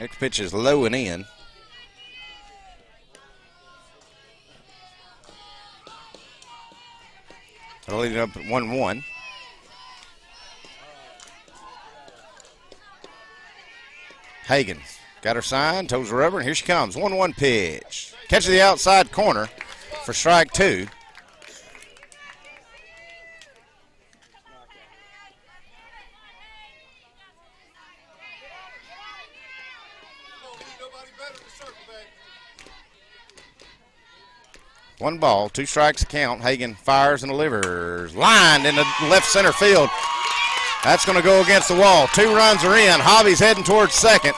Next pitch is low and in. They're leading up at 1-1. Hagan got her sign, toes the rubber, and here she comes. 1-1 pitch. Catches the outside corner for strike two. One ball, two strikes to count. Hagan fires and delivers. Lined in the left center field. That's going to go against the wall. 2 runs are in. Hobby's heading towards second.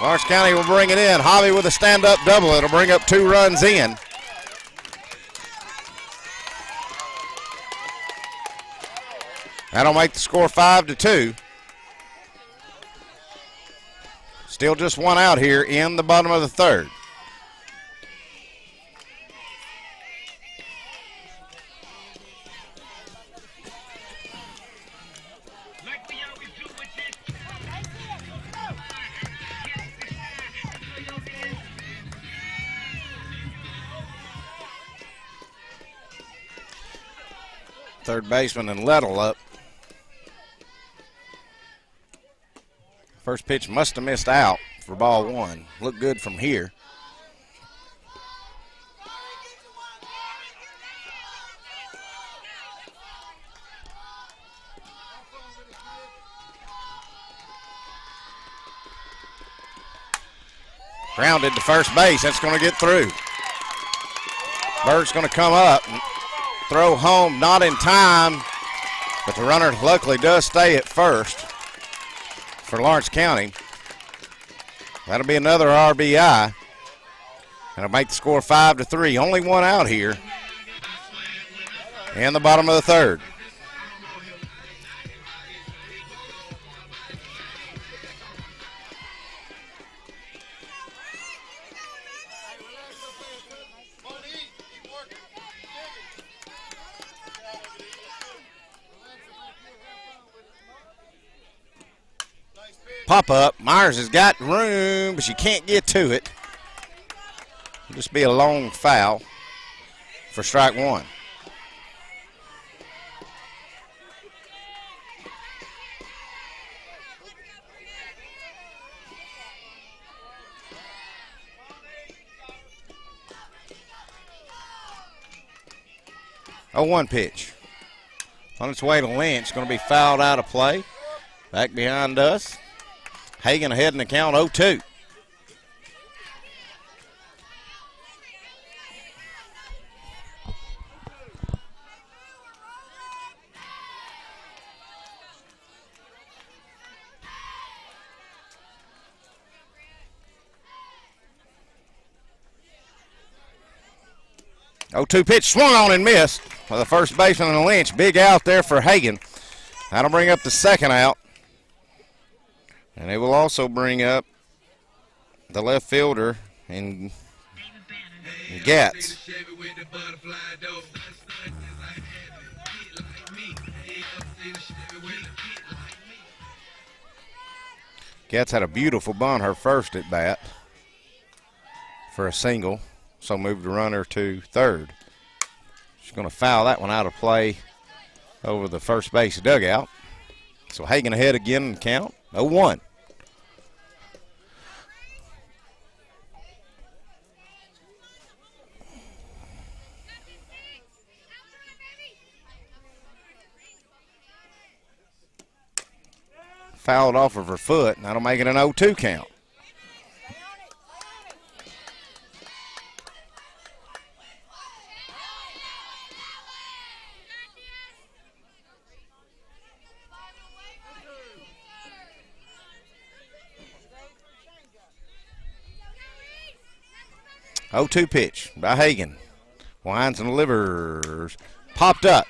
Lawrence County will bring it in. Hobby with a stand-up double. It'll bring up 2 runs in. That'll make the score 5-2. Still just 1 out here in the bottom of the third. Third baseman and Lettle up. First pitch must have missed out for ball 1. Looked good from here. Grounded to first base. That's going to get through. Bird's going to come up and throw home, not in time, but the runner luckily does stay at first for Lawrence County. That'll be another RBI. And it'll make the score 5-3. Only 1 out here in the bottom of the third. Pop up. Myers has got room, but she can't get to it. It'll just be a long foul for strike 1. Oh, 1 pitch. On its way to Lynch, going to be fouled out of play. Back behind us. Hagan ahead in the count, 0-2. Oh-2 pitch swung on and missed for the first baseman and Lynch. Big out there for Hagan. That'll bring up the second out. And it will also bring up the left fielder in Gatz. Gatz had a beautiful bunt her first at bat for a single, so moved the runner to third. She's going to foul that one out of play over the first base dugout. So Hagan ahead again in the count, 0-1. Fouled off of her foot, and that'll make it an 0-2 count. Oh, 2 pitch by Hagan. Winds and delivers. Popped up.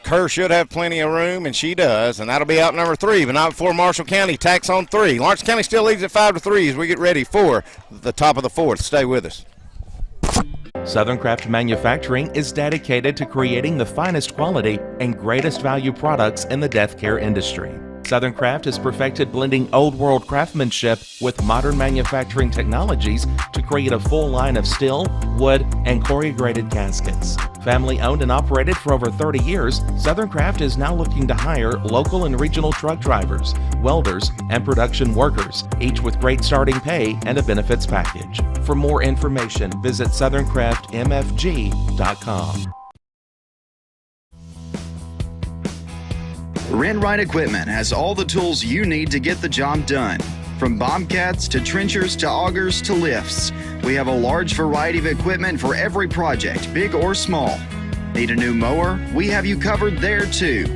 Kerr should have plenty of room, and she does, and that'll be out number 3, but not before Marshall County tacks on 3. Lawrence County still leads at 5-3 as we get ready for the top of the 4th. Stay with us. Southern Craft Manufacturing is dedicated to creating the finest quality and greatest value products in the death care industry. Southern Craft has perfected blending old-world craftsmanship with modern manufacturing technologies to create a full line of steel, wood, and corrugated gaskets. Family-owned and operated for over 30 years, Southern Craft is now looking to hire local and regional truck drivers, welders, and production workers, each with great starting pay and a benefits package. For more information, visit southerncraftmfg.com. Rent-Right Equipment has all the tools you need to get the job done. From bobcats to trenchers to augers to lifts, we have a large variety of equipment for every project, big or small. Need a new mower? We have you covered there too.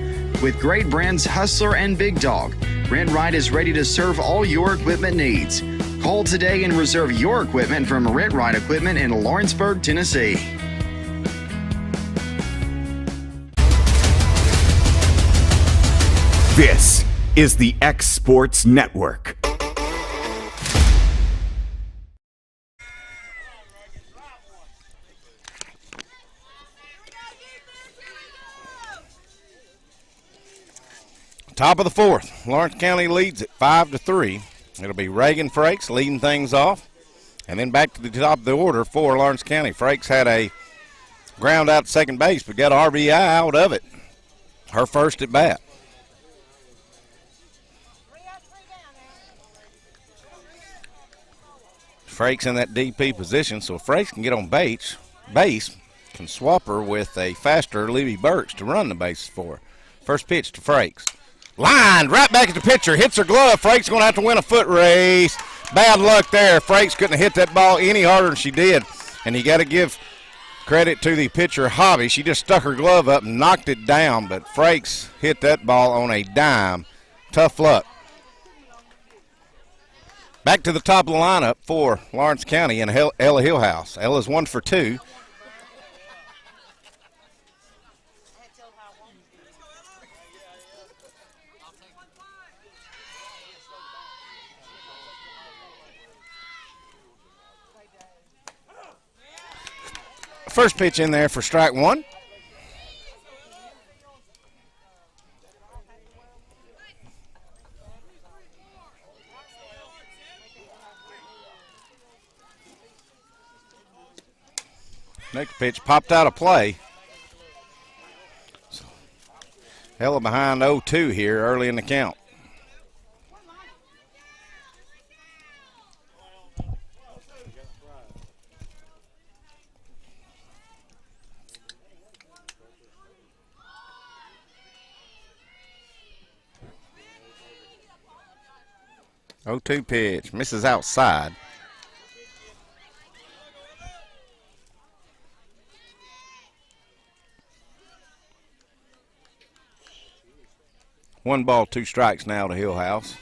With great brands Hustler and Big Dog, Rent-Right is ready to serve all your equipment needs. Call today and reserve your equipment from Rent-Right Equipment in Lawrenceburg, Tennessee. This is the X Sports Network. Top of the fourth, Lawrence County leads at 5-3. It'll be Reagan Frakes leading things off. And then back to the top of the order for Lawrence County. Frakes had a ground out to second base, but got RBI out of it. Her first at bat. Frakes in that DP position, so if Frakes can get on base, can swap her with a faster Libby Burks to run the bases for her. First pitch to Frakes. Lined right back at the pitcher, hits her glove. Frakes going to have to win a foot race. Bad luck there. Frakes couldn't have hit that ball any harder than she did, and you got to give credit to the pitcher, Hobby. She just stuck her glove up and knocked it down, but Frakes hit that ball on a dime. Tough luck. Back to the top of the lineup for Lawrence County and Ella Hillhouse. Ella's 1 for 2. First pitch in there for strike one. Next pitch popped out of play. So, Ella behind 0-2 here early in the count. Oh, 2 pitch, misses outside. One ball, 2 strikes now to Hillhouse.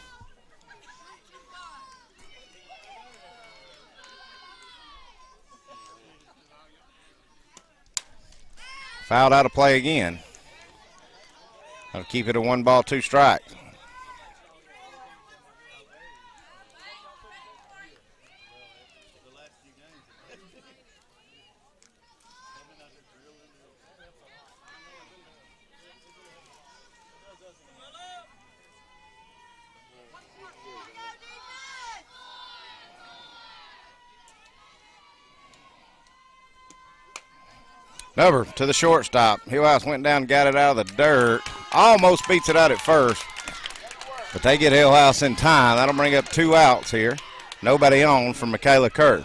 Fouled out of play again. I'll keep it a 1 ball, 2 strikes. Over to the shortstop. Hillhouse went down and got it out of the dirt. Almost beats it out at first. But they get Hillhouse in time. That'll bring up 2 outs here. Nobody on for Michaela Kerr.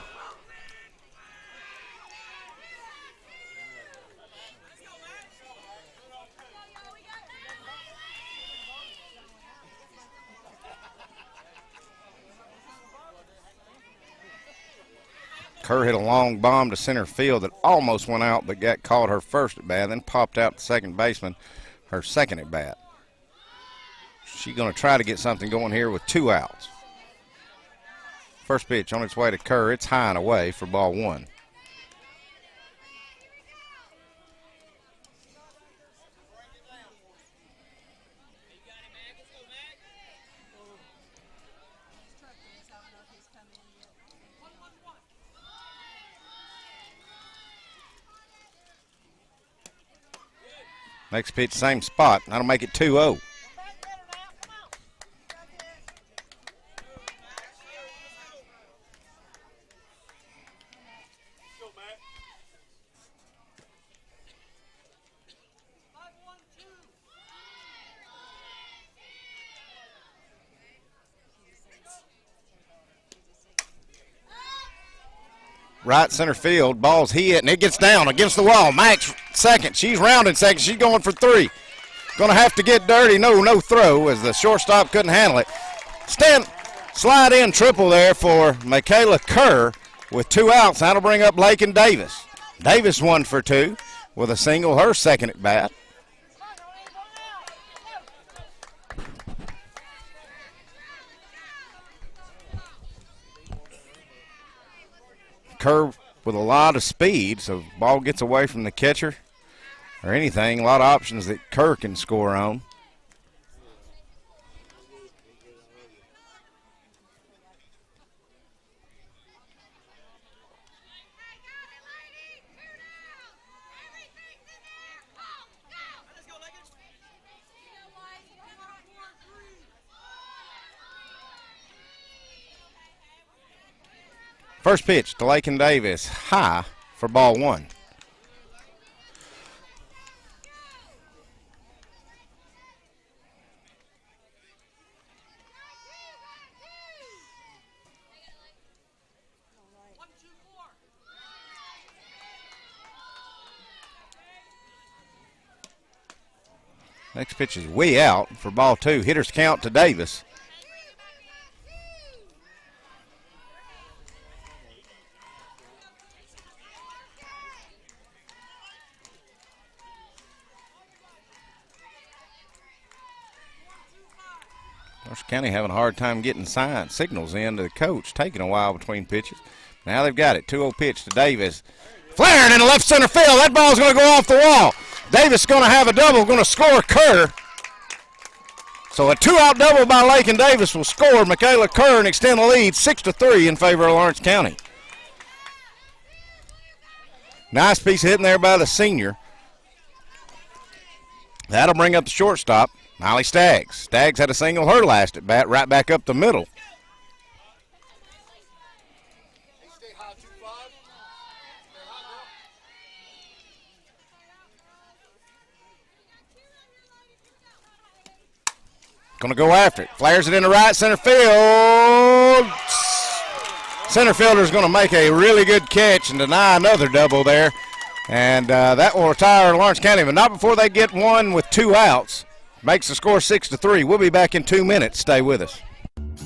Kerr hit a long bomb to center field that almost went out but got caught her first at bat, then popped out to second baseman her second at bat. She's going to try to get something going here with 2 outs. First pitch on its way to Kerr. It's high and away for ball 1. Next pitch, same spot. That'll make it 2-0. right center field. Ball's hit, and it gets down against the wall. Max second. She's rounding second. She's going for 3. Going to have to get dirty. No throw as the shortstop couldn't handle it. Slide in triple there for Michaela Kerr with 2 outs. That'll bring up Lakin Davis. Davis 1 for 2 with a single, her second at bat. Kerr with a lot of speed, so ball gets away from the catcher or anything. A lot of options that Kerr can score on. First pitch to Lakin Davis, high for ball 1. Next pitch is way out for ball 2. Hitters count to Davis. Marshall County having a hard time getting signals in to the coach, taking a while between pitches. Now they've got it. 2-0 pitch to Davis. Flaring in the left center field. That ball's going to go off the wall. Davis going to have a double, going to score Kerr. So a 2-out double by Lakin Davis will score Michaela Kerr and extend the lead 6-3 in favor of Lawrence County. Nice piece of hitting there by the senior. That'll bring up the shortstop, Molly Staggs. Staggs had a single her last at bat, right back up the middle. Going to go after it. Flares it into right center field. Center fielder's going to make a really good catch and deny another double there. And that will retire Lawrence County, but not before they get one with 2 outs. Makes the score 6-3. We'll be back in 2 minutes. Stay with us.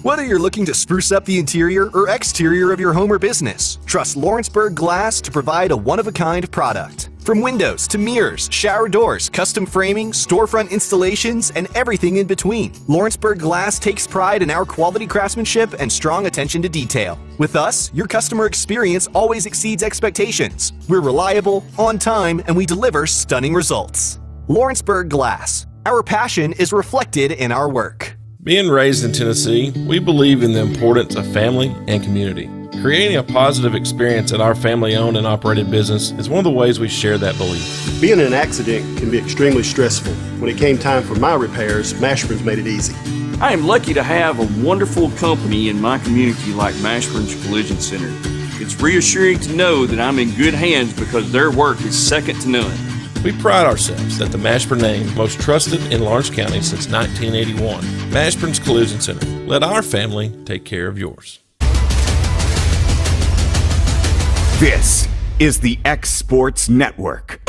Whether you're looking to spruce up the interior or exterior of your home or business, trust Lawrenceburg Glass to provide a one-of-a-kind product. From windows to mirrors, shower doors, custom framing, storefront installations, and everything in between, Lawrenceburg Glass takes pride in our quality craftsmanship and strong attention to detail. With us, your customer experience always exceeds expectations. We're reliable, on time, and we deliver stunning results. Lawrenceburg Glass. Our passion is reflected in our work. Being raised in Tennessee, we believe in the importance of family and community. Creating a positive experience at our family-owned and operated business is one of the ways we share that belief. Being in an accident can be extremely stressful. When it came time for my repairs, Mashburn's made it easy. I am lucky to have a wonderful company in my community like Mashburn's Collision Center. It's reassuring to know that I'm in good hands because their work is second to none. We pride ourselves that the Mashburn name most trusted in Lawrence County since 1981. Mashburn's Collision Center. Let our family take care of yours. This is the X Sports Network.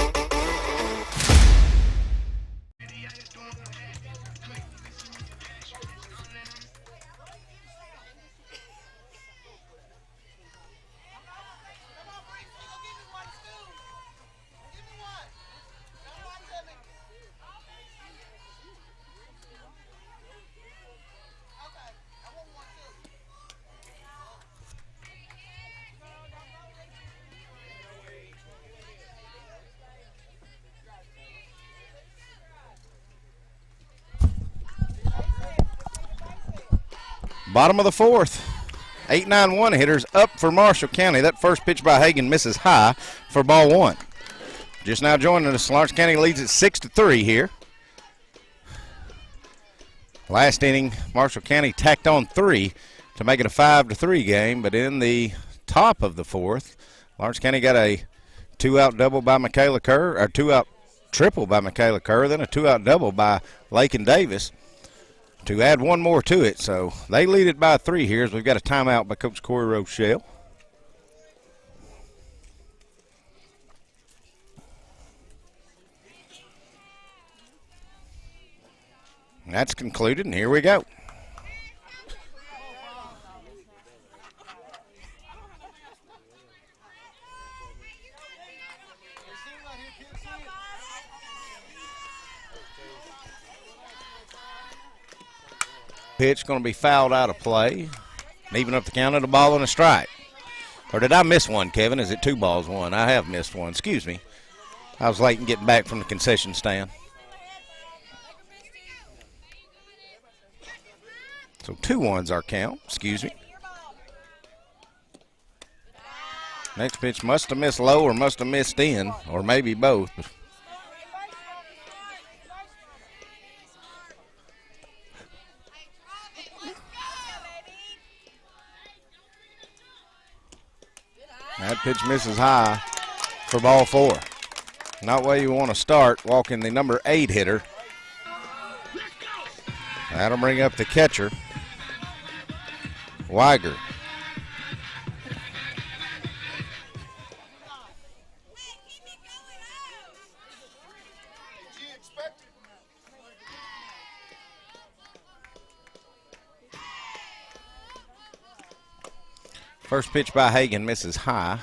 Bottom of the 4th. 8-9-1 hitters up for Marshall County. That first pitch by Hagan misses high for ball 1. Just now joining us, Lawrence County leads it 6-3 here. Last inning, Marshall County tacked on 3 to make it a 5-3 game, but in the top of the 4th, Lawrence County got a 2-out double by Michaela Kerr, or 2-out triple by Michaela Kerr, then a 2-out double by Lakin Davis to add one more to it. So they lead it by 3 here as we've got a timeout by Coach Corey Rochelle. That's concluded, and here we go. Pitch going to be fouled out of play. Even up the count of the ball and a strike. Or did I miss one, Kevin? Is it 2 balls, 1? I have missed one. Excuse me. I was late in getting back from the concession stand. So 2-1's our count. Excuse me. Next pitch must have missed low or must have missed in, or maybe both. That pitch misses high for ball 4. Not where you want to start, walking the number 8 hitter. That'll bring up the catcher, Weiger. First pitch by Hagan misses high.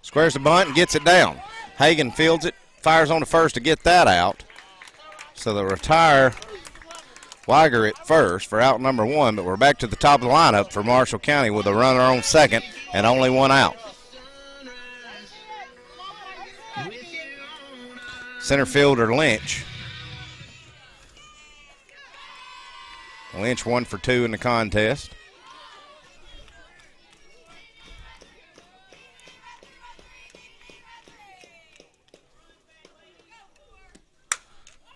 Squares the bunt and gets it down. Hagan fields it, fires on the first to get that out. So they'll retire Weiger at first for out number 1, but we're back to the top of the lineup for Marshall County with a runner on second and only 1 out. Center fielder Lynch. Lynch 1 for 2 in the contest.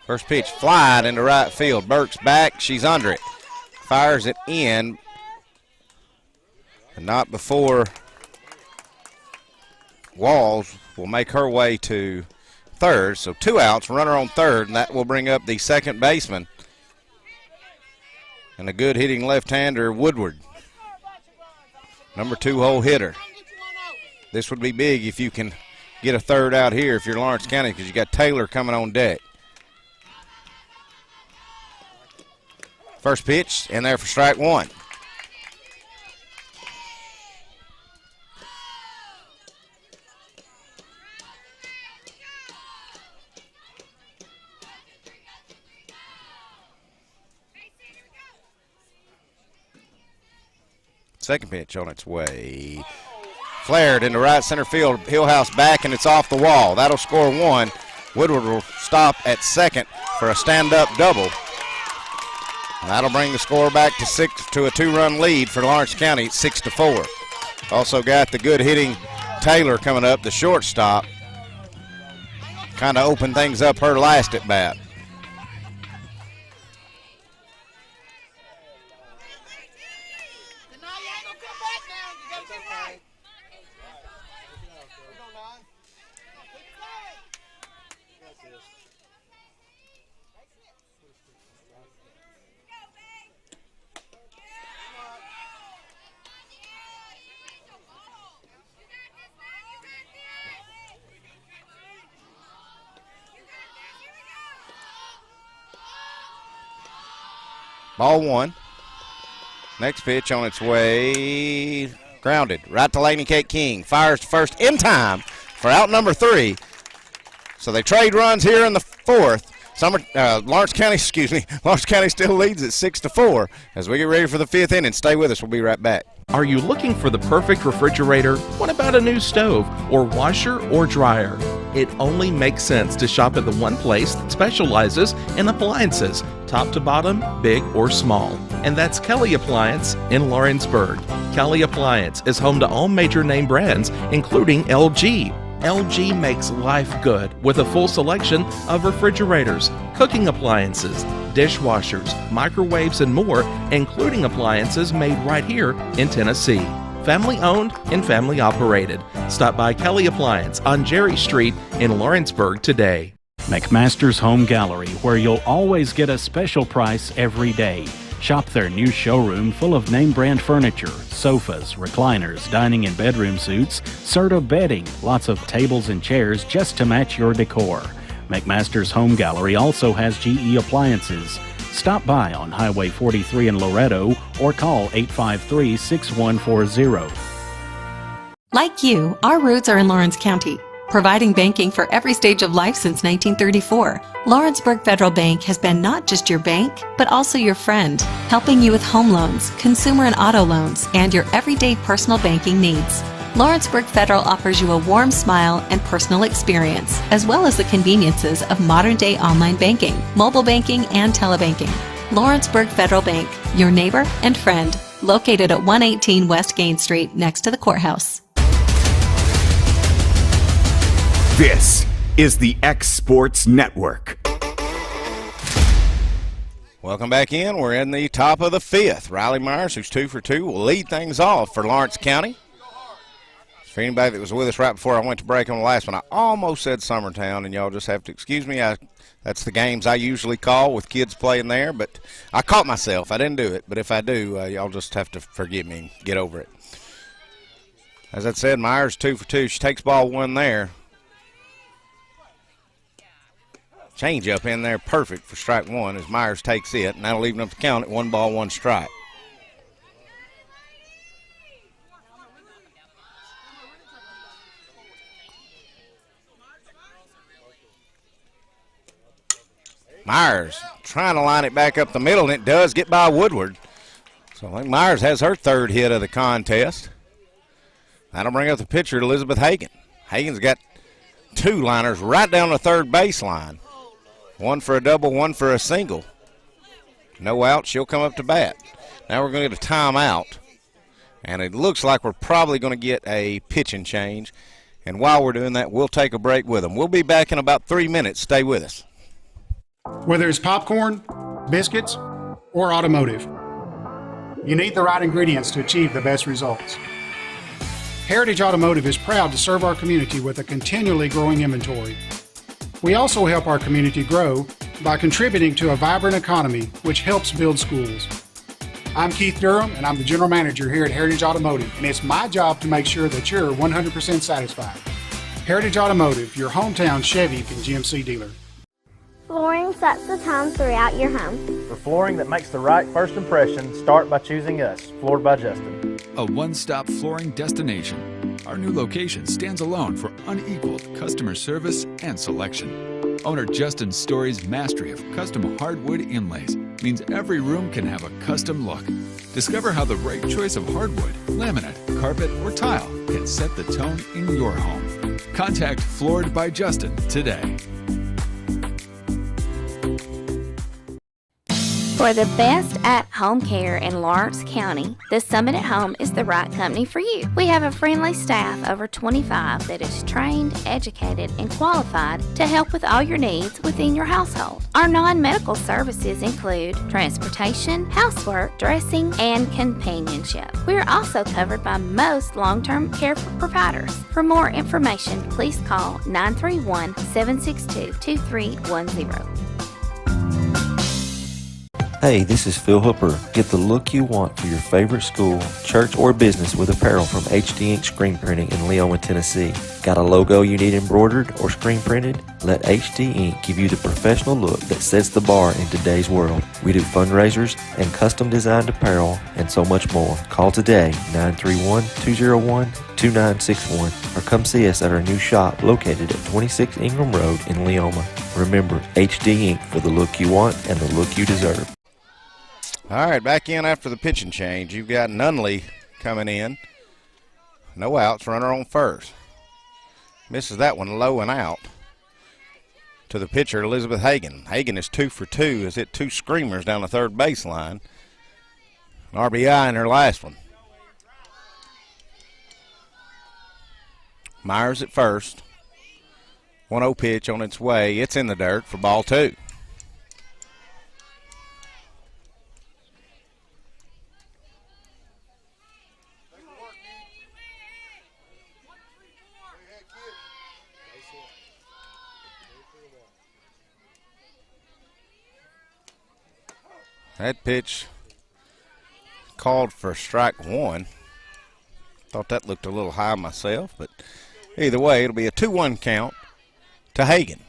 First pitch flying into right field. Burke's back. She's under it. Fires it in. And not before Walls will make her way to third. So 2 outs, runner on third, and that will bring up the second baseman. And a good hitting left-hander, Woodward. Number 2 hole hitter. This would be big if you can get a third out here if you're Lawrence County, because you got Taylor coming on deck. First pitch in there for strike 1. Second pitch on its way. Flared into right center field. Hillhouse back, and it's off the wall. That'll score 1. Woodward will stop at second for a stand-up double. And that'll bring the score back to a 2-run lead for Lawrence County at 6-4. Also got the good hitting Taylor coming up, the shortstop. Kind of opened things up her last at bat. Ball 1. Next pitch on its way. Grounded. Right to Lady Kate King. Fires to first in time for out number 3. So they trade runs here in the 4th. Lawrence County, Lawrence County still leads at 6-4. As we get ready for the 5th inning, stay with us. We'll be right back. Are you looking for the perfect refrigerator? What about a new stove or washer or dryer? It only makes sense to shop at the one place that specializes in appliances, top to bottom, big or small. And that's Kelly Appliance in Lawrenceburg. Kelly Appliance is home to all major name brands, including LG. LG makes life good with a full selection of refrigerators, cooking appliances, dishwashers, microwaves, and more, including appliances made right here in Tennessee. family owned and family operated. Stop by Kelly Appliance on Jerry Street in Lawrenceburg today. McMaster's Home Gallery, where you'll always get a special price every day. Shop their new showroom full of name brand furniture, sofas, recliners, dining and bedroom suites, Serta bedding, lots of tables and chairs just to match your decor. McMaster's Home Gallery also has GE appliances. Stop by on Highway 43 in Loretto or call 853-6140. Like you, our roots are in Lawrence County, providing banking for every stage of life since 1934. Lawrenceburg Federal Bank has been not just your bank, but also your friend, helping you with home loans, consumer and auto loans, and your everyday personal banking needs. Lawrenceburg Federal offers you a warm smile and personal experience, as well as the conveniences of modern-day online banking, mobile banking, and telebanking. Lawrenceburg Federal Bank, your neighbor and friend, located at 118 West Gain Street, next to the courthouse. This is the X Sports Network. Welcome back in. We're in the top of the fifth. Riley Myers, who's 2 for 2, will lead things off for Lawrence County. For anybody that was with us right before I went to break on the last one, I almost said Summertown, and y'all just have to excuse me. That's the games I usually call with kids playing there, but I caught myself. I didn't do it, but if I do, y'all just have to forgive me and get over it. As I said, Myers 2 for 2. She takes ball 1 there. Change up in there, perfect for strike 1 as Myers takes it, and that'll even up the count at 1 ball, 1 strike. Myers trying to line it back up the middle, and it does get by Woodward. So I think Myers has her 3rd hit of the contest. That'll bring up the pitcher, Elizabeth Hagan. Hagan's got 2 liners right down the 3rd baseline. 1 for a double, 1 for a single. No out, she'll come up to bat. Now we're going to get a timeout, and it looks like we're probably going to get a pitching change. And while we're doing that, we'll take a break with them. We'll be back in about 3 minutes. Stay with us. Whether it's popcorn, biscuits, or automotive, you need the right ingredients to achieve the best results. Heritage Automotive is proud to serve our community with a continually growing inventory. We also help our community grow by contributing to a vibrant economy, which helps build schools. I'm Keith Durham, and I'm the General Manager here at Heritage Automotive, and it's my job to make sure that you're 100% satisfied. Heritage Automotive, your hometown Chevy and GMC dealer. Flooring sets the tone throughout your home. For flooring that makes the right first impression, start by choosing us, Floored by Justin. A one-stop flooring destination. Our new location stands alone for unequaled customer service and selection. Owner Justin Story's mastery of custom hardwood inlays means every room can have a custom look. Discover how the right choice of hardwood, laminate, carpet, or tile can set the tone in your home. Contact Floored by Justin today. For the best at-home care in Lawrence County, the Summit at Home is the right company for you. We have a friendly staff over 25 that is trained, educated, and qualified to help with all your needs within your household. Our non-medical services include transportation, housework, dressing, and companionship. We are also covered by most long-term care providers. For more information, please call 931-762-2310. Hey, this is Phil Hooper. Get the look you want for your favorite school, church, or business with apparel from HD Ink Screen Printing in Leoma, Tennessee. Got a logo you need embroidered or screen printed? Let HD Ink give you the professional look that sets the bar in today's world. We do fundraisers and custom designed apparel and so much more. Call today, 931-201-2961, or come see us at our new shop located at 26 Ingram Road in Leoma. Remember, HD Ink for the look you want and the look you deserve. All right, back in after the pitching change. You've got Nunley coming in. No outs, runner on first. Misses that one low and out to the pitcher, Elizabeth Hagan. Hagan is 2 for 2, has hit 2 screamers down the 3rd baseline. An RBI in her last one. Myers at first. 1-0 pitch on its way. It's in the dirt for ball 2. That pitch called for strike one. Thought that looked a little high myself, but either way, it'll be a 2-1 count to Hagan.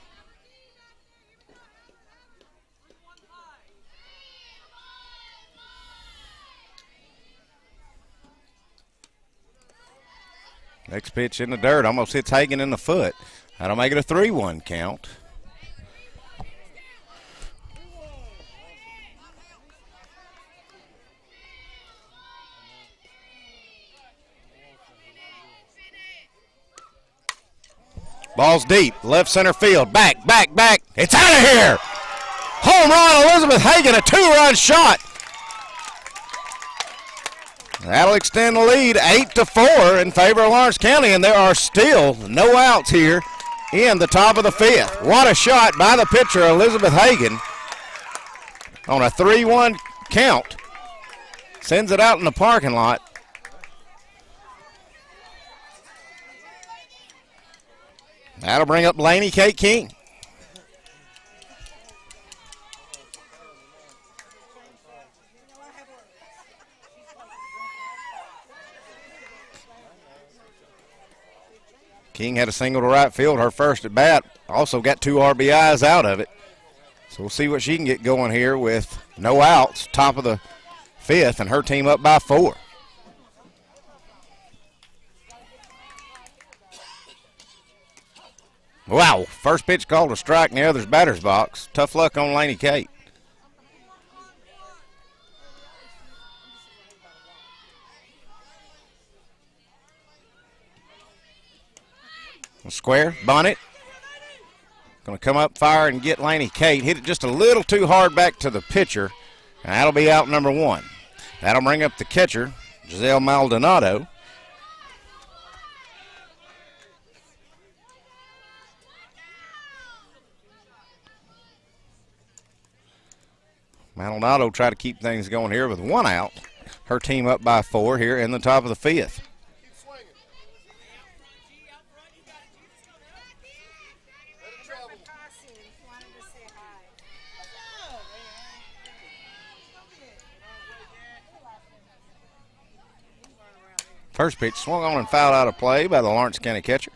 Next pitch in the dirt, almost hits Hagan in the foot. That'll make it a 3-1 count. Ball's deep, left center field, back. It's out of here! Home run, Elizabeth Hagan, a 2-run shot. That'll extend the lead 8-4 in favor of Lawrence County, and there are still no outs here in the top of the fifth. What a shot by the pitcher, Elizabeth Hagan, on a 3-1 count. Sends it out in the parking lot. That'll bring up Laney Kate King. King had a single to right field, her first at bat. Also got 2 RBIs out of it. So we'll see what she can get going here with no outs, top of the fifth, and her team up by 4. Wow, first pitch called a strike in the other's batter's box. Tough luck on Laney Kate. Square, Bonnet. Going to come up, fire, and get Laney Kate. Hit it just a little too hard back to the pitcher, and that'll be out number 1. That'll bring up the catcher, Giselle Maldonado. Maldonado tried to keep things going here with 1 out. Her team up by 4 here in the top of the fifth. First pitch swung on and fouled out of play by the Lawrence County catcher.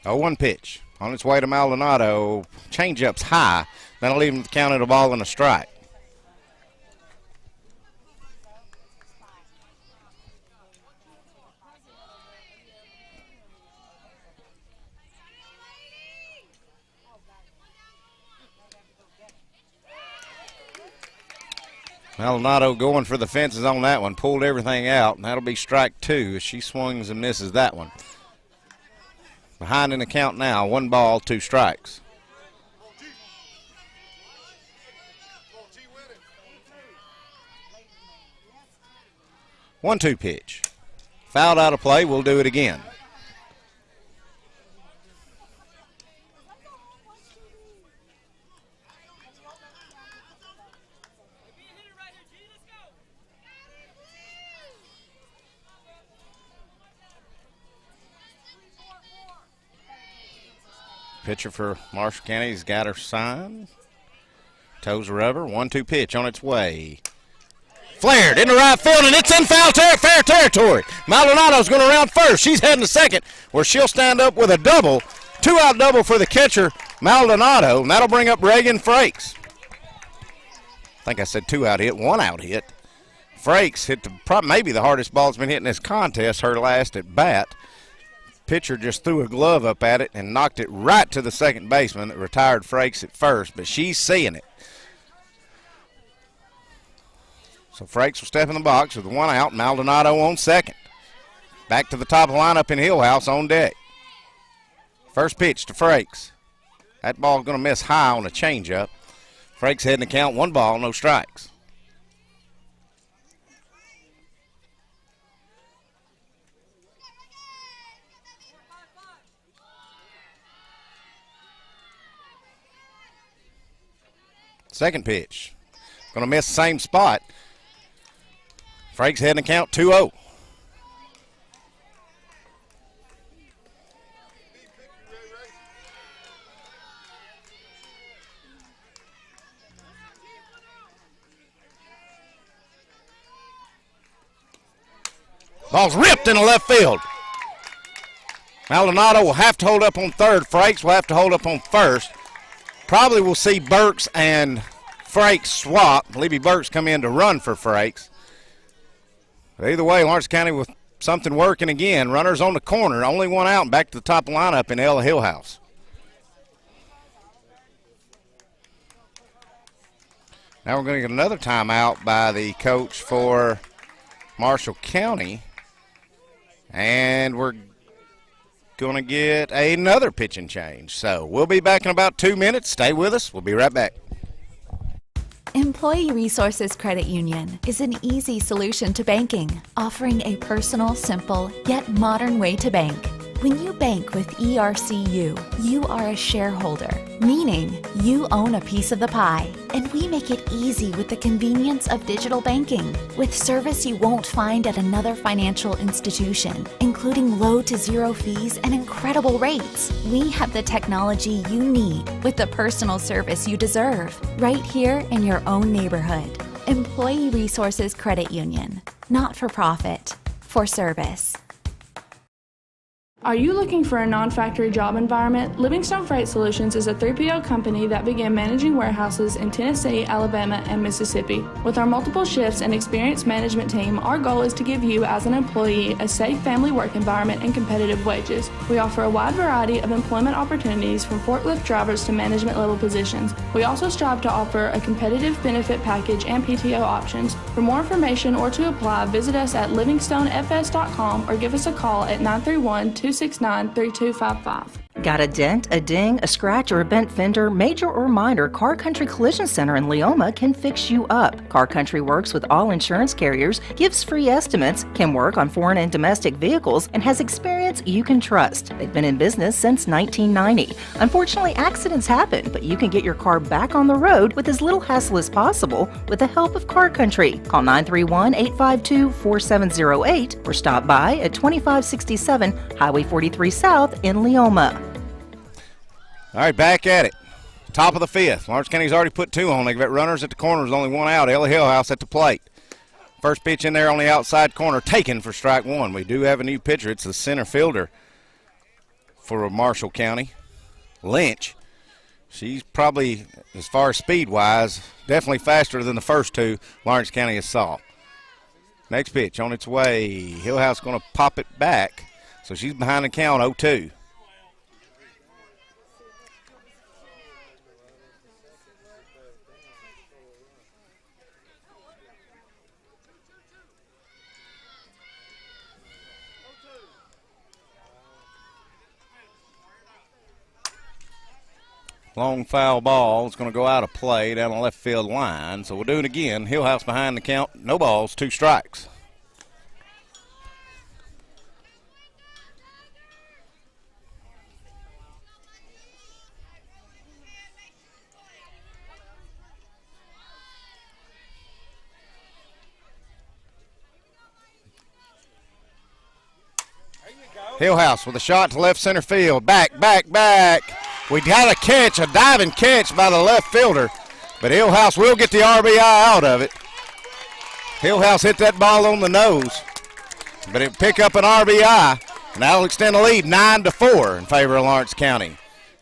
Oh, 1 pitch. On its way to Maldonado. Change-up's high. That'll leave him counted a ball and a strike. Maldonado going for the fences on that one. Pulled everything out, and that'll be strike 2 as she swings and misses that one. Behind in the count now, 1 ball, 2 strikes. One-two pitch. Fouled out of play, we'll do it again. Pitcher for Marshall County's got her signed. Toes rubber. 1-2 pitch on its way. Flared into right field, and it's in fair territory. Maldonado's going to round first. She's heading to second, where she'll stand up with a double. 2-out double for the catcher, Maldonado, and that'll bring up Reagan Frakes. I think I said 2-out hit, 1-out hit. Frakes hit maybe the hardest ball that's been hit in this contest, her last at bat. Pitcher just threw a glove up at it and knocked it right to the second baseman that retired Frakes at first, but she's seeing it. So Frakes will step in the box with 1 out, Maldonado on second. Back to the top of the lineup in Hillhouse on deck. First pitch to Frakes. That ball's going to miss high on a changeup. Frakes heading to count, 1 ball, no strikes. Second pitch. Going to miss the same spot. Frakes heading the count 2-0. Ball's ripped in the left field. Maldonado will have to hold up on third. Frakes will have to hold up on first. Probably will see Burks and Frakes swap. Levy Burks come in to run for Frakes. But either way, Lawrence County with something working again. Runners on the corner. Only one out and back to the top lineup in Ella Hillhouse. Now we're going to get another timeout by the coach for Marshall County. And we're going to get another pitching change. So we'll be back in about 2 minutes. Stay with us. We'll be right back. Employee Resources Credit Union is an easy solution to banking, offering a personal, simple, yet modern way to bank. When you bank with ERCU, you are a shareholder, meaning you own a piece of the pie. And we make it easy with the convenience of digital banking, with service you won't find at another financial institution, including low to zero fees and incredible rates. We have the technology you need with the personal service you deserve, right here in your own neighborhood. Employee Resources Credit Union, not for profit, for service. Are you looking for a non-factory job environment? Livingstone Freight Solutions is a 3PL company that began managing warehouses in Tennessee, Alabama, and Mississippi. With our multiple shifts and experienced management team, our goal is to give you, as an employee, a safe family work environment and competitive wages. We offer a wide variety of employment opportunities from forklift drivers to management level positions. We also strive to offer a competitive benefit package and PTO options. For more information or to apply, visit us at livingstonefs.com or give us a call at 931-269-3255. Got a dent, a ding, a scratch, or a bent fender? Major or minor, Car Country Collision Center in Leoma can fix you up. Car Country works with all insurance carriers, gives free estimates, can work on foreign and domestic vehicles, and has experience you can trust. They've been in business since 1990. Unfortunately, accidents happen, but you can get your car back on the road with as little hassle as possible with the help of Car Country. Call 931-852-4708 or stop by at 2567 Highway 43 South in Leoma. All right, back at it. Top of the fifth. Lawrence County's already put two on. They've got runners at the corners, only one out. Ella Hillhouse at the plate. First pitch in there on the outside corner, taken for strike one. We do have a new pitcher. It's the center fielder for Marshall County, Lynch. She's probably, as far as speed-wise, definitely faster than the first two Lawrence County has saw. Next pitch on its way. Hillhouse going to pop it back. So she's behind the count 0-2. Long foul ball is going to go out of play down the left field line. So we'll do it again. Hillhouse behind the count. No balls, 2 strikes. Hillhouse with a shot to left center field. Back, back, back. We got a catch, a diving catch by the left fielder, but Hillhouse will get the RBI out of it. Hillhouse hit that ball on the nose, but it'll pick up an RBI, and that'll extend the lead 9-4 in favor of Lawrence County.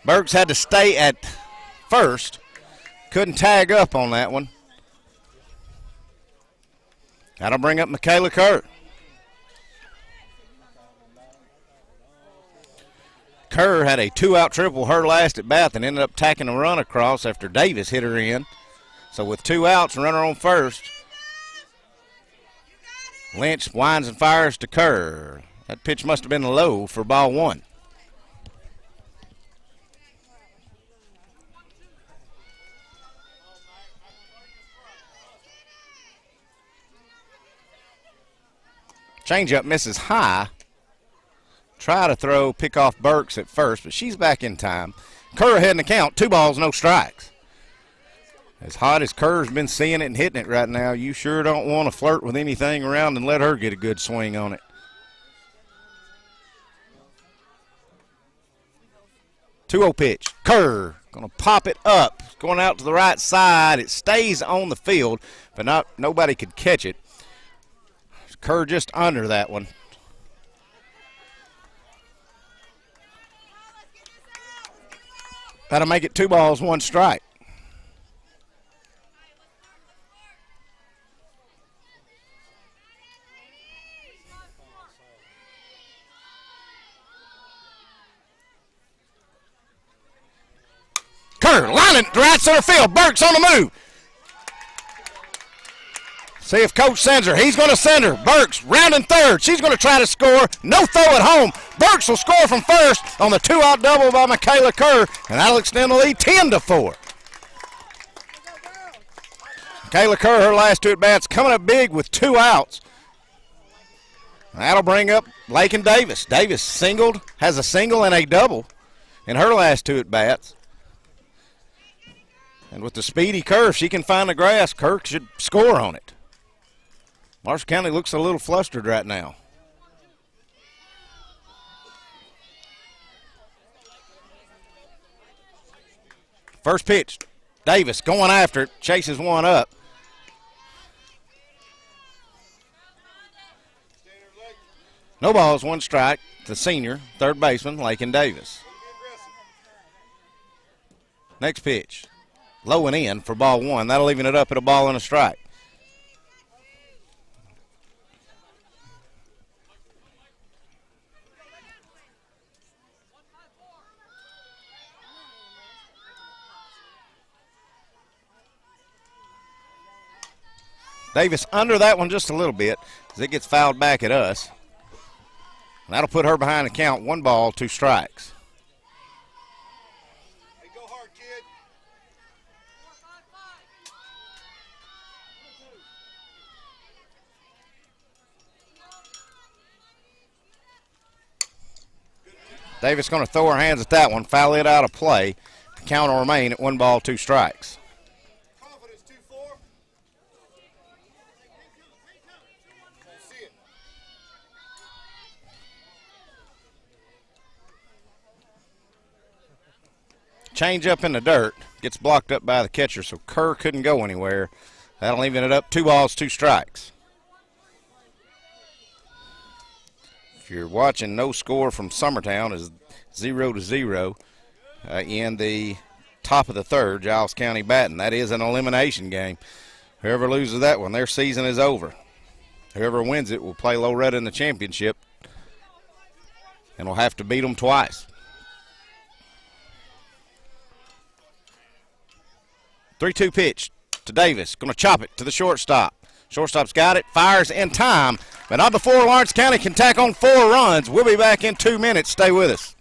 Burks had to stay at first. Couldn't tag up on that one. That'll bring up Michaela Kerr. Kerr had a 2-out triple her last at bat and ended up tacking a run across after Davis hit her in. So with 2 outs, runner on first. Lynch winds and fires to Kerr. That pitch must have been low for ball 1. Changeup misses high. Try to throw, pick off Burks at first, but she's back in time. Kerr ahead in the count, 2 balls, no strikes. As hot as Kerr's been seeing it and hitting it right now, you sure don't want to flirt with anything around and let her get a good swing on it. Two-0 pitch. Kerr going to pop it up. It's going out to the right side. It stays on the field, but nobody could catch it. Kerr just under that one. That'll make it 2 balls, 1 strike. Kerr lining to right center field. Burks on the move. See if Coach sends her. He's going to send her. Burks rounding third. She's going to try to score. No throw at home. Burks will score from first on the 2-out double by Michaela Kerr, and that'll extend the lead 10-4. Michaela Kerr, her last 2 at-bats, coming up big with 2 outs. That'll bring up Lakin Davis. Davis singled, has a single and a double in her last 2 at-bats. And with the speedy Kerr, if she can find the grass, Kerr should score on it. Marshall County looks a little flustered right now. First pitch, Davis going after it, chases one up. No balls, 1 strike. The senior, third baseman, Lakin Davis. Next pitch, low and in for ball 1. That'll even it up at a ball and a strike. Davis under that one just a little bit as it gets fouled back at us. And that'll put her behind the count. 1 ball, 2 strikes. Hey, go hard, kid. Davis going to throw her hands at that one, foul it out of play. The count will remain at 1 ball, 2 strikes. Change up in the dirt, gets blocked up by the catcher, so Kerr couldn't go anywhere. That'll even it up 2 balls, 2 strikes. If you're watching, no score from Summertown is 0-0 in the top of the third. Giles County batting. That is an elimination game. Whoever loses that one, their season is over. Whoever wins it will play Loretta in the championship and will have to beat them twice. 3-2 pitch to Davis. Going to chop it to the shortstop. Shortstop's got it. Fires in time. But not before Lawrence County can tack on 4 runs. We'll be back in 2 minutes. Stay with us.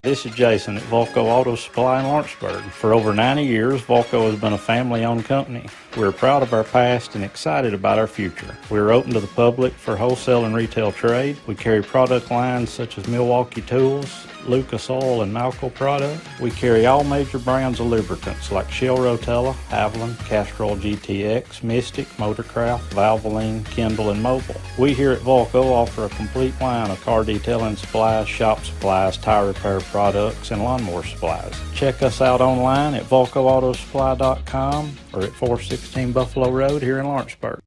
This is Jason at Volco Auto Supply in Lawrenceburg. For over 90 years, Volco has been a family-owned company. We're proud of our past and excited about our future. We're open to the public for wholesale and retail trade. We carry product lines such as Milwaukee Tools, Lucas Oil, and Malco product. We carry all major brands of lubricants like Shell Rotella, Haviland, Castrol GTX, Mystic, Motorcraft, Valvoline, Kindle, and Mobile. We here at Volco offer a complete line of car detailing supplies, shop supplies, tire repair products, and lawnmower supplies. Check us out online at VolcoAutosupply.com or at 416 Buffalo Road here in Lawrenceburg.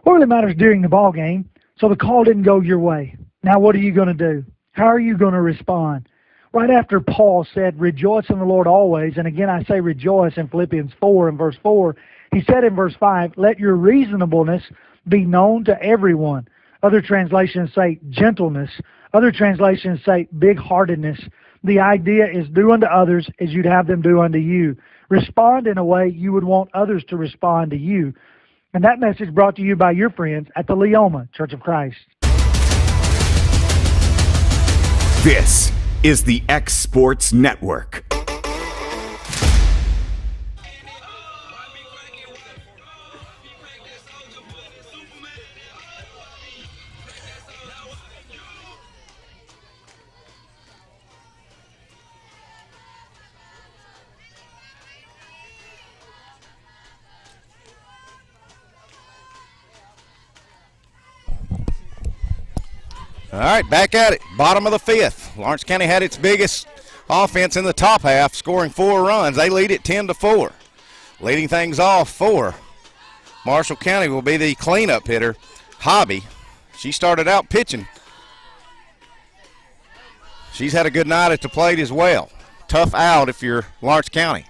What really matters during the ball game, so the call didn't go your way. Now what are you going to do? How are you going to respond? Right after Paul said, rejoice in the Lord always, and again I say rejoice in Philippians 4 and verse 4, he said in verse 5, let your reasonableness be known to everyone. Other translations say gentleness. Other translations say big-heartedness. The idea is do unto others as you'd have them do unto you. Respond in a way you would want others to respond to you. And that message brought to you by your friends at the Leoma Church of Christ. This is the X Sports Network. All right, back at it. Bottom of the fifth. Lawrence County had its biggest offense in the top half, scoring 4 runs. They lead it 10-4. Leading things off for Marshall County will be the cleanup hitter, Hobby. She started out pitching. She's had a good night at the plate as well. Tough out if you're Lawrence County.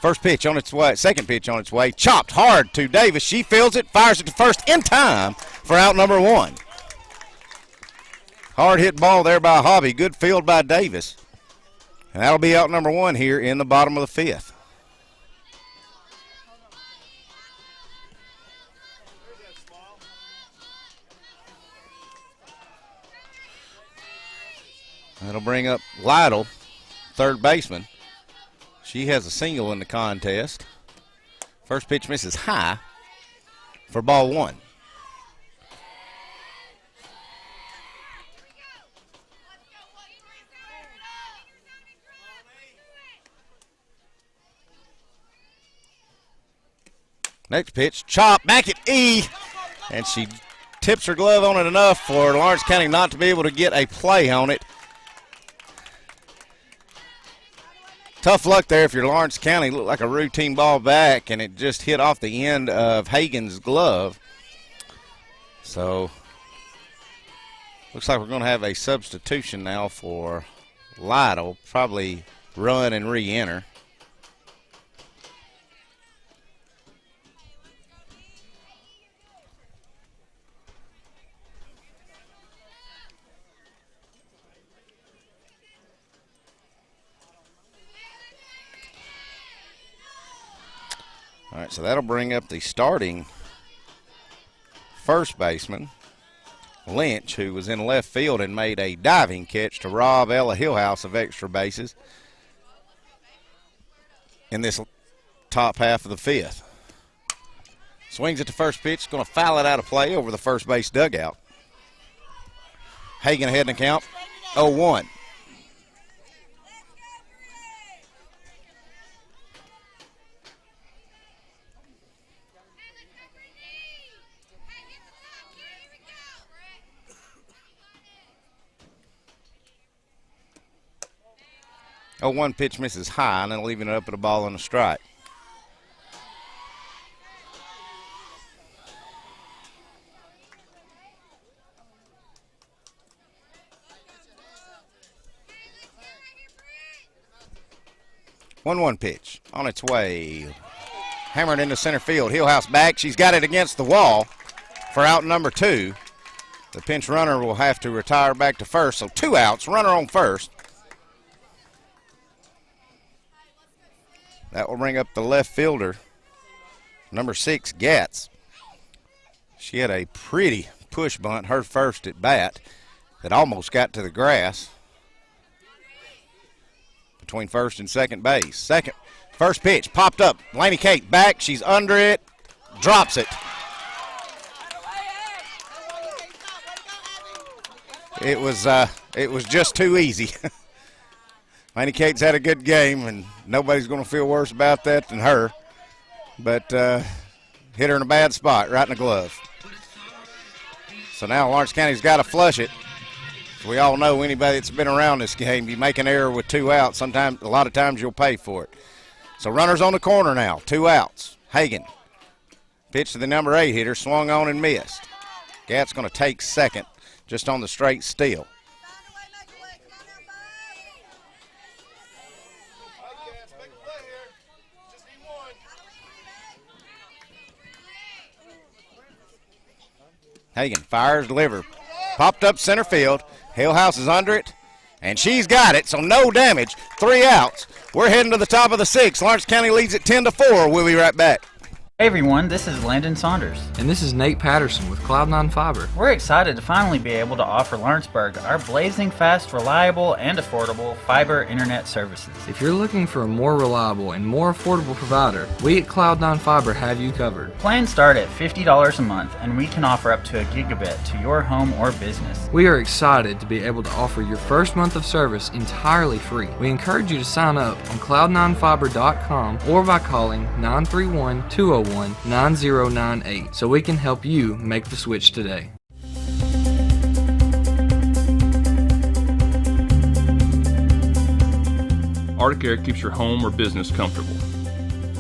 First pitch on its way, second pitch on its way. Chopped hard to Davis. She fields it, fires it to first in time for out number 1. Hard hit ball there by Hobby. Good field by Davis. And that'll be out number 1 here in the bottom of the fifth. That'll bring up Lytle, third baseman. She has a single in the contest. First pitch misses high for ball 1. Next pitch, chop, back at E, and she tips her glove on it enough for Lawrence County not to be able to get a play on it. Tough luck there if you're Lawrence County. Looked like a routine ball back, and it just hit off the end of Hagen's glove. So, looks like we're going to have a substitution now for Lytle. Probably run and re-enter. All right, so that'll bring up the starting first baseman, Lynch, who was in left field and made a diving catch to rob Ella Hillhouse of extra bases in this top half of the fifth. Swings at the first pitch, going to foul it out of play over the first base dugout. Hagen ahead in the count, 0-1. One pitch misses high, and then leaving it up at a ball and a strike. One pitch on its way. Hammered into center field. Hillhouse back. She's got it against the wall for out number 2. The pinch runner will have to retire back to first, so 2 outs. Runner on first. That will bring up the left fielder, number 6, Gatz. She had a pretty push bunt, her first at bat, that almost got to the grass between first and second base. First pitch, popped up. Laney Kate back, she's under it, drops it. It was just too easy. Laney Cates had a good game, and nobody's going to feel worse about that than her. But hit her in a bad spot, right in the glove. So now Lawrence County's got to flush it. As we all know, anybody that's been around this game, you make an error with 2 outs, a lot of times you'll pay for it. So runners on the corner now, 2 outs. Hagen. Pitch to the number 8 hitter, swung on and missed. Gat's going to take second, just on the straight steal. Hagen fires, deliver. Popped up center field. Hillhouse is under it, and she's got it, so no damage. 3 outs. We're heading to the top of the 6th. Lawrence County leads it 10-4. We'll be right back. Hey everyone, this is Landon Saunders. And this is Nate Patterson with Cloud9 Fiber. We're excited to finally be able to offer Lawrenceburg our blazing fast, reliable, and affordable fiber internet services. If you're looking for a more reliable and more affordable provider, we at Cloud9 Fiber have you covered. Plans start at $50 a month, and we can offer up to a gigabit to your home or business. We are excited to be able to offer your first month of service entirely free. We encourage you to sign up on cloud9fiber.com or by calling 931-201-9098 so we can help you make the switch today. Arctic Air keeps your home or business comfortable.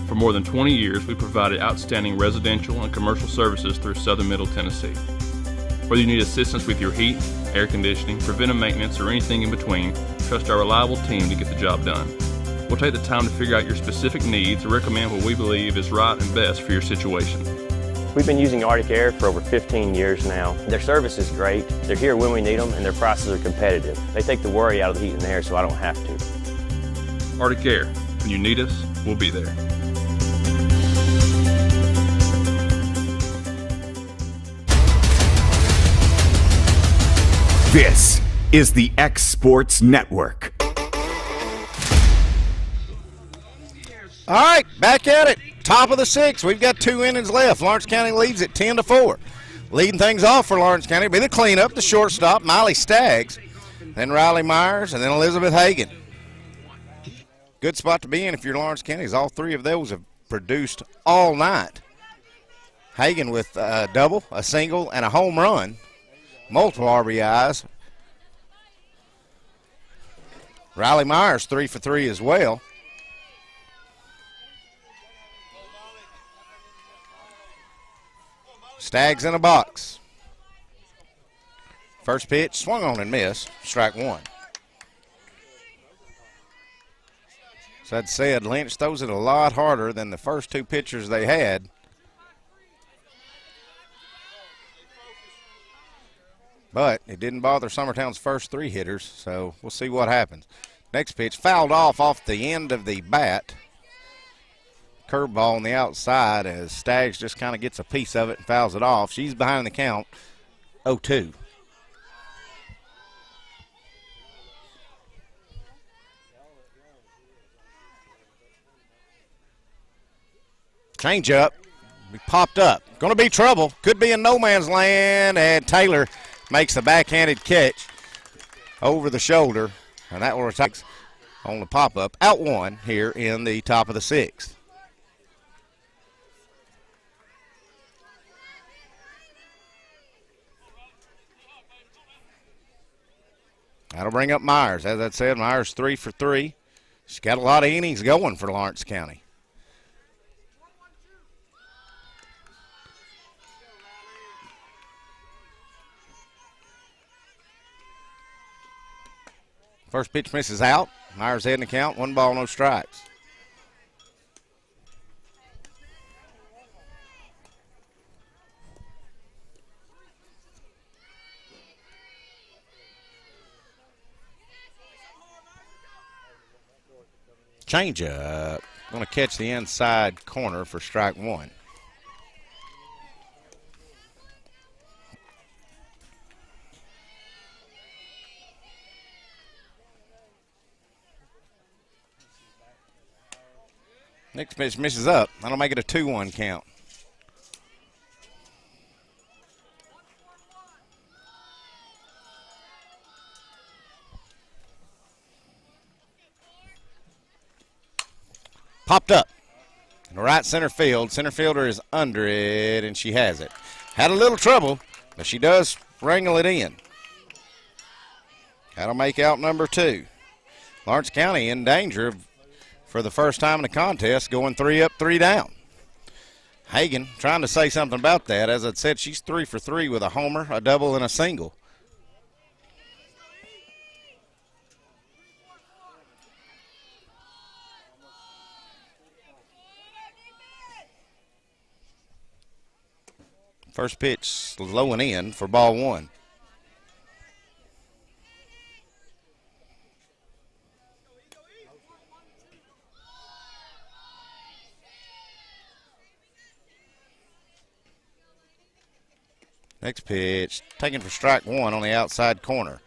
For more than 20 years, we provided outstanding residential and commercial services through Southern Middle Tennessee. Whether you need assistance with your heat, air conditioning, preventive maintenance, or anything in between, trust our reliable team to get the job done. We'll take the time to figure out your specific needs and recommend what we believe is right and best for your situation. We've been using Arctic Air for over 15 years now. Their service is great, they're here when we need them, and their prices are competitive. They take the worry out of the heat and air so I don't have to. Arctic Air, when you need us, we'll be there. This is the X Sports Network. All right, back at it. Top of the sixth. We've got 2 innings left. Lawrence County leads at 10-4. Leading things off for Lawrence County will be the cleanup, the shortstop, Miley Staggs, then Riley Myers, and then Elizabeth Hagan. Good spot to be in if you're Lawrence County, as all 3 of those have produced all night. Hagan with a double, a single, and a home run. Multiple RBIs. Riley Myers 3 for 3 as well. Staggs in a box. First pitch, swung on and missed. Strike 1. So I'd said Lynch throws it a lot harder than the first 2 pitchers they had. But it didn't bother Summertown's first 3 hitters, so we'll see what happens. Next pitch, fouled off the end of the bat. Curveball on the outside as Staggs just kind of gets a piece of it and fouls it off. She's behind the count, 0-2. Change up. We popped up. Going to be trouble. Could be in no man's land, and Taylor makes the backhanded catch over the shoulder, and that will takes on the pop-up. Out 1 here in the top of the 6th. That'll bring up Myers. As I said, Myers 3 for 3. She's got a lot of innings going for Lawrence County. First pitch misses out. Myers heading the count. 1 ball, no strikes. Change up. Going to catch the inside corner for strike 1. Next pitch misses up. That'll make it a 2-1 count. Popped up in the right center field. Center fielder is under it, and she has it. Had a little trouble, but she does wrangle it in. That'll make out number 2. Lawrence County in danger of, for the first time in the contest, going 3 up, 3 down. Hagan trying to say something about that. As I said, she's 3 for 3 with a homer, a double, and a single. First pitch low and in for ball 1. Next pitch taken for strike 1 on the outside corner.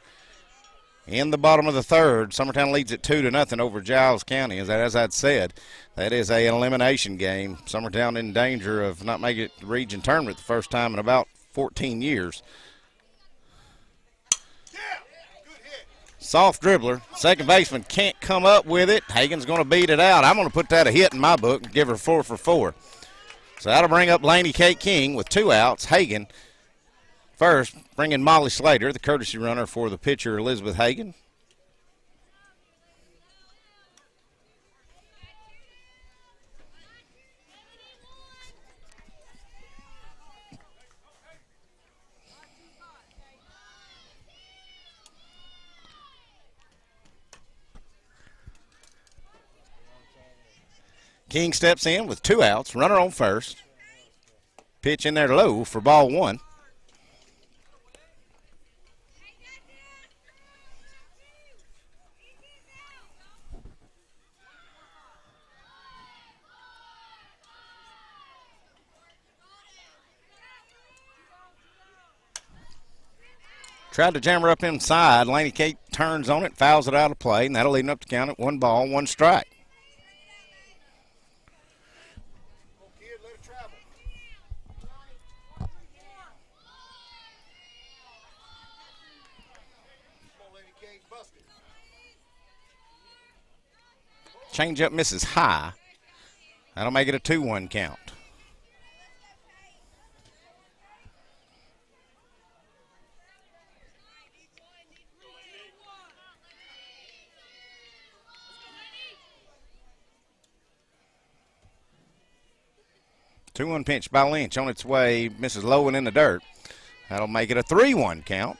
In the bottom of the 3rd, Summertown leads it 2-0 over Giles County. As I'd said, that is an elimination game. Summertown in danger of not making it to the region tournament the first time in about 14 years. Soft dribbler. Second baseman can't come up with it. Hagan's going to beat it out. I'm going to put that a hit in my book and give her 4 for 4. So that'll bring up Laney Kate King with 2 outs. Hagan first, bringing Molly Slater, the courtesy runner for the pitcher, Elizabeth Hagan. King steps in with 2 outs, runner on first. Pitch in there low for ball 1. Tried to jam her up inside. Laney Kate turns on it, fouls it out of play, and that'll lead him up to count at 1 ball, 1 strike. Change up misses high. That'll make it a 2-1 count. Two-one pitch by Lynch on its way, misses low and in the dirt. That'll make it a 3-1 count.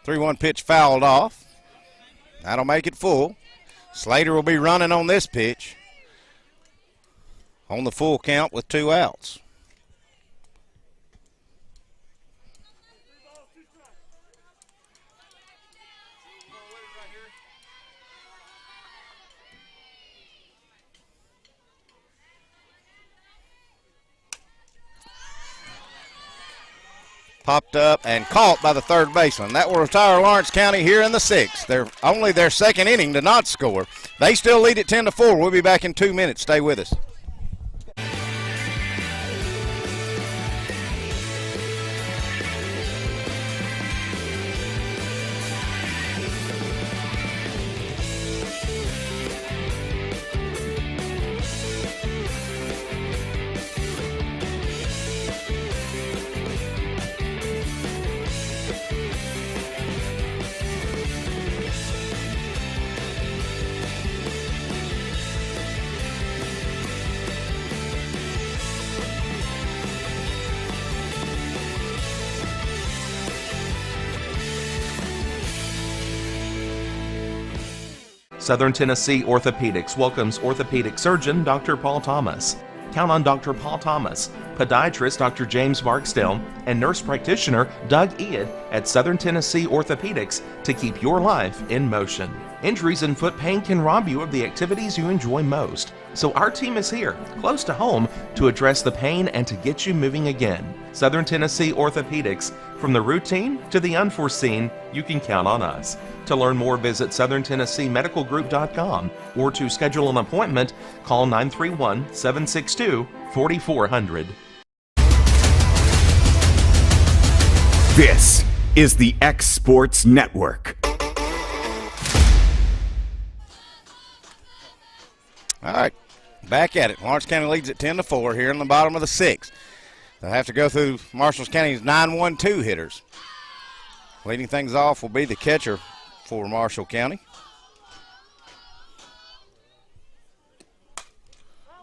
Three-one pitch fouled off. That'll make it full. Slater will be running on this pitch on the full count with 2 outs. Popped up and caught by the third baseman. That will retire Lawrence County here in the 6th. They're only their second inning to not score. They still lead it 10-4. We'll be back in 2 minutes. Stay with us. Southern Tennessee Orthopedics welcomes orthopedic surgeon Dr. Paul Thomas. Count on Dr. Paul Thomas, podiatrist Dr. James Barksdale, and nurse practitioner Doug Ead at Southern Tennessee Orthopedics to keep your life in motion. Injuries and foot pain can rob you of the activities you enjoy most. So our team is here, close to home, to address the pain and to get you moving again. Southern Tennessee Orthopedics, from the routine to the unforeseen, you can count on us. To learn more, visit SouthernTennesseeMedicalGroup.com or to schedule an appointment, call 931-762-4400. This is the X Sports Network. All right, back at it. Lawrence County leads at 10-4 here in the bottom of the 6th. They'll have to go through Marshall County's 9-1-2 hitters. Leading things off will be the catcher for Marshall County.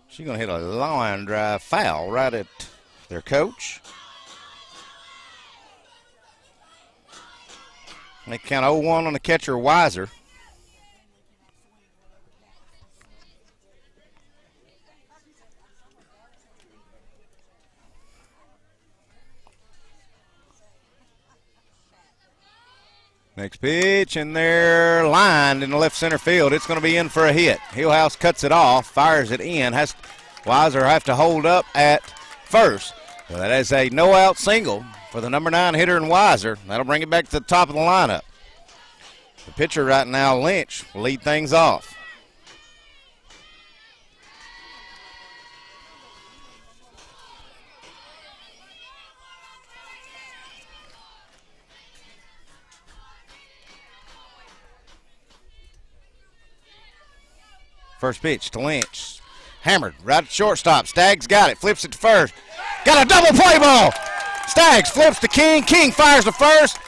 She's going to hit a line drive foul right at their coach. They count 0-1 on the catcher, Weiser. Next pitch, and they're lined in the left center field. It's going to be in for a hit. Hillhouse cuts it off, fires it in. Weiser have to hold up at first. So that is a no-out single for the number 9 hitter in Weiser. That'll bring it back to the top of the lineup. The pitcher right now, Lynch, will lead things off. First pitch to Lynch. Hammered right at shortstop. Staggs got it. Flips it to first. Got a double play ball. Staggs flips to King. King fires to first.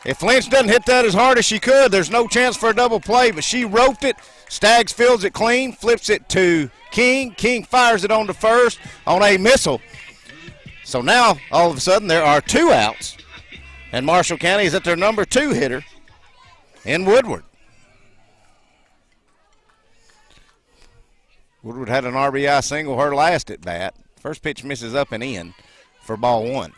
If Lynch doesn't hit that as hard as she could, there's no chance for a double play, but she roped it. Staggs fields it clean, flips it to King. King fires it on to first on a missile. So now, all of a sudden, there are 2 outs, and Marshall County is at their number 2 hitter in Woodward. Woodward had an RBI single her last at bat. First pitch misses up and in for ball 1.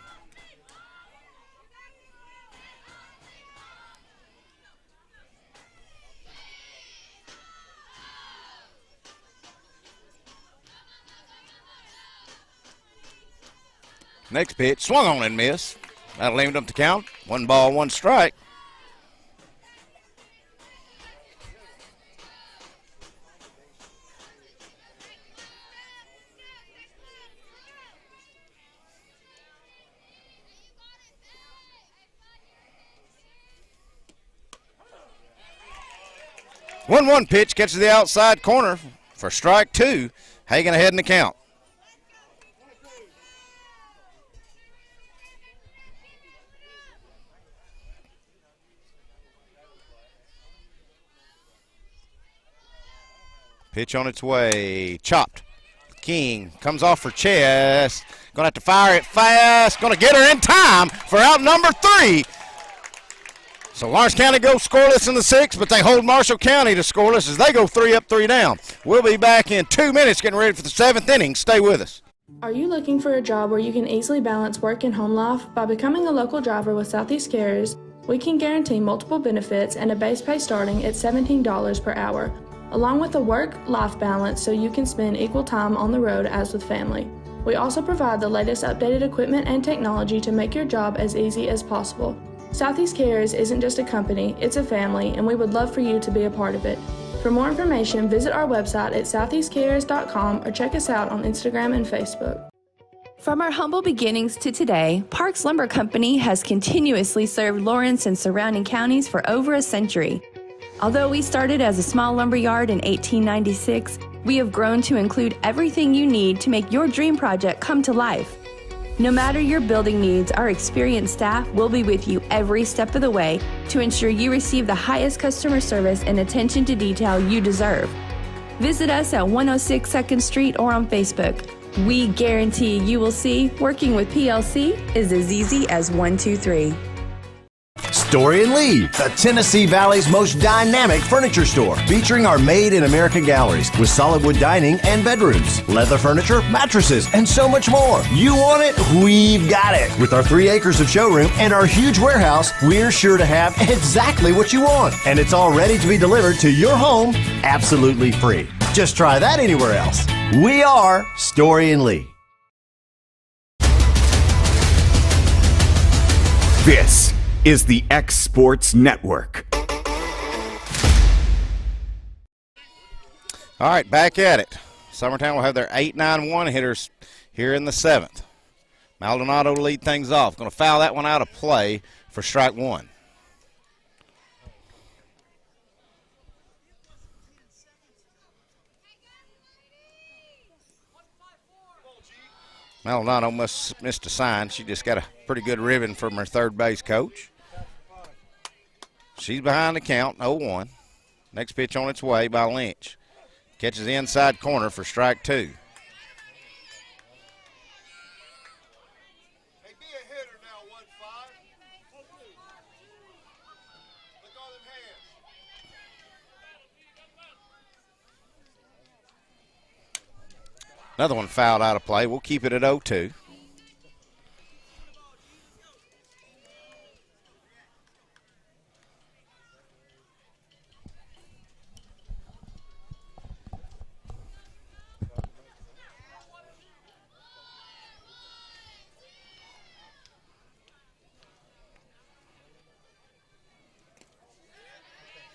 Next pitch, swung on and missed. That'll leave up the count. 1 ball, 1 strike. One pitch catches the outside corner for strike 2. Hagan ahead in the count. Pitch on its way, chopped. King comes off for chest. Gonna have to fire it fast. Gonna get her in time for out number 3. So Lawrence County goes scoreless in the 6th, but they hold Marshall County to scoreless as they go 3 up, 3 down. We'll be back in 2 minutes getting ready for the 7th inning. Stay with us. Are you looking for a job where you can easily balance work and home life? By becoming a local driver with Southeast Carriers, we can guarantee multiple benefits and a base pay starting at $17 per hour, along with a work-life balance so you can spend equal time on the road as with family. We also provide the latest updated equipment and technology to make your job as easy as possible. Southeast Carriers isn't just a company, it's a family, and we would love for you to be a part of it. For more information, visit our website at southeastcarriers.com or check us out on Instagram and Facebook. From our humble beginnings to today, Parks Lumber Company has continuously served Lawrence and surrounding counties for over a century. Although we started as a small lumber yard in 1896, we have grown to include everything you need to make your dream project come to life. No matter your building needs, our experienced staff will be with you every step of the way to ensure you receive the highest customer service and attention to detail you deserve. Visit us at 106 2nd Street or on Facebook. We guarantee you will see working with PLC is as easy as 1, 2, 3. Story and Lee, the Tennessee Valley's most dynamic furniture store, featuring our Made in America galleries with solid wood dining and bedrooms, leather furniture, mattresses, and so much more. You want it? We've got it. With our 3 acres of showroom and our huge warehouse, we're sure to have exactly what you want. And it's all ready to be delivered to your home absolutely free. Just try that anywhere else. We are Story and Lee. This is the X Sports Network. All right, back at it. Summertown will have their 8-9-1 hitters here in the 7th. Maldonado to lead things off. Going to foul that one out of play for strike 1. Maldonado must have missed a sign. She just got a pretty good ribbon from her third base coach. She's behind the count, 0-1. Next pitch on its way by Lynch. Catches the inside corner for strike 2. Another one fouled out of play. We'll keep it at 0-2.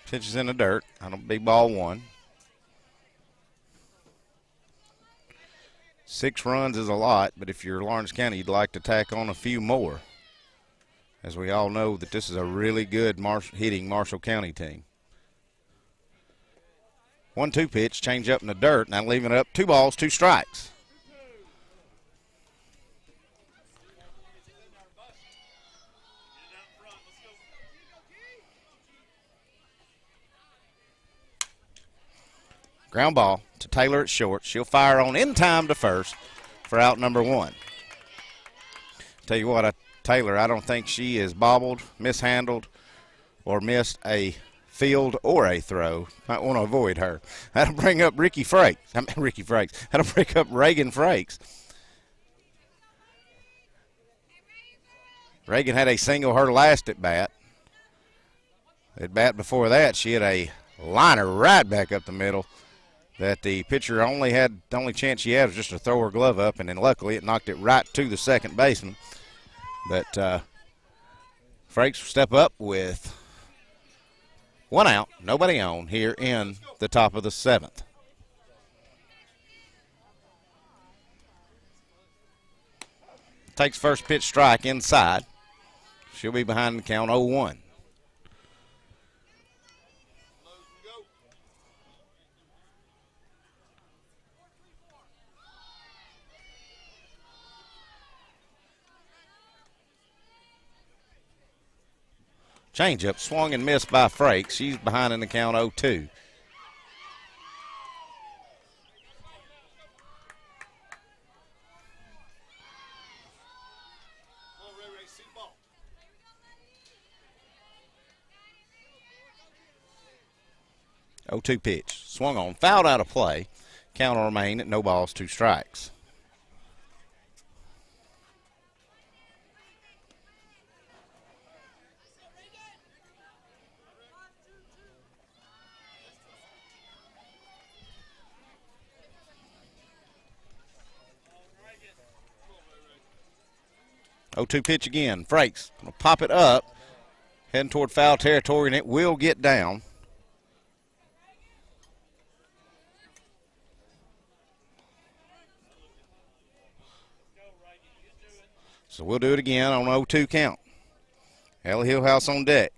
Pitch is in the dirt on a big ball 1. 6 runs is a lot, but if you're Lawrence County, you'd like to tack on a few more. As we all know that this is a really good hitting Marshall County team. 1-2 pitch, change up in the dirt, now leaving it up 2 balls, 2 strikes. Ground ball to Taylor at short. She'll fire on in time to first for out number 1. Tell you what, Taylor, I don't think she is bobbled, mishandled, or missed a field or a throw. Might want to avoid her. That'll bring up That'll bring up Reagan Frakes. Reagan had a single her last at bat. At bat before that, she had a liner right back up the middle that the pitcher the only chance she had was just to throw her glove up, and then luckily it knocked it right to the second baseman. But Frakes will step up with 1 out, nobody on here in the top of the 7th. Takes first pitch strike inside. She'll be behind the count 0-1. Changeup swung and missed by Frakes. She's behind in the count 0-2. Oh-2 pitch. Swung on, fouled out of play. Count will remain at no balls, 2 strikes. Oh-2 pitch again. Frakes going to pop it up, heading toward foul territory, and it will get down. So we'll do it again on 0-2 count. Ella Hillhouse on deck.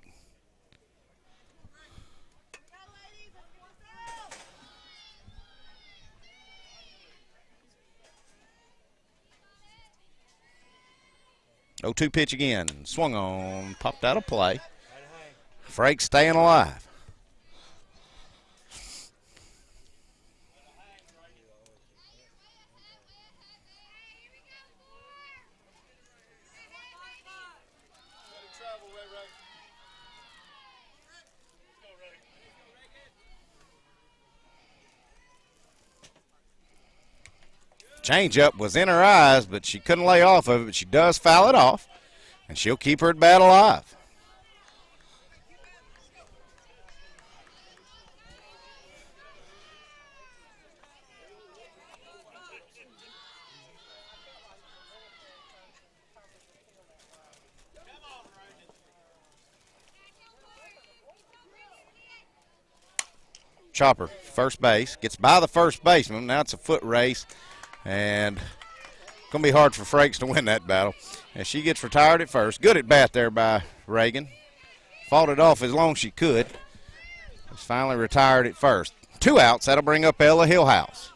Oh-2 pitch again. Swung on, popped out of play. Frakes staying alive. Changeup was in her eyes, but she couldn't lay off of it, but she does foul it off, and she'll keep her at bat alive. Chopper, first base, gets by the first baseman. Now it's a foot race. And going to be hard for Frakes to win that battle. And she gets retired at first. Good at bat there by Reagan. Fought it off as long as she could. She's finally retired at first. 2 outs. That'll bring up Ella Hillhouse.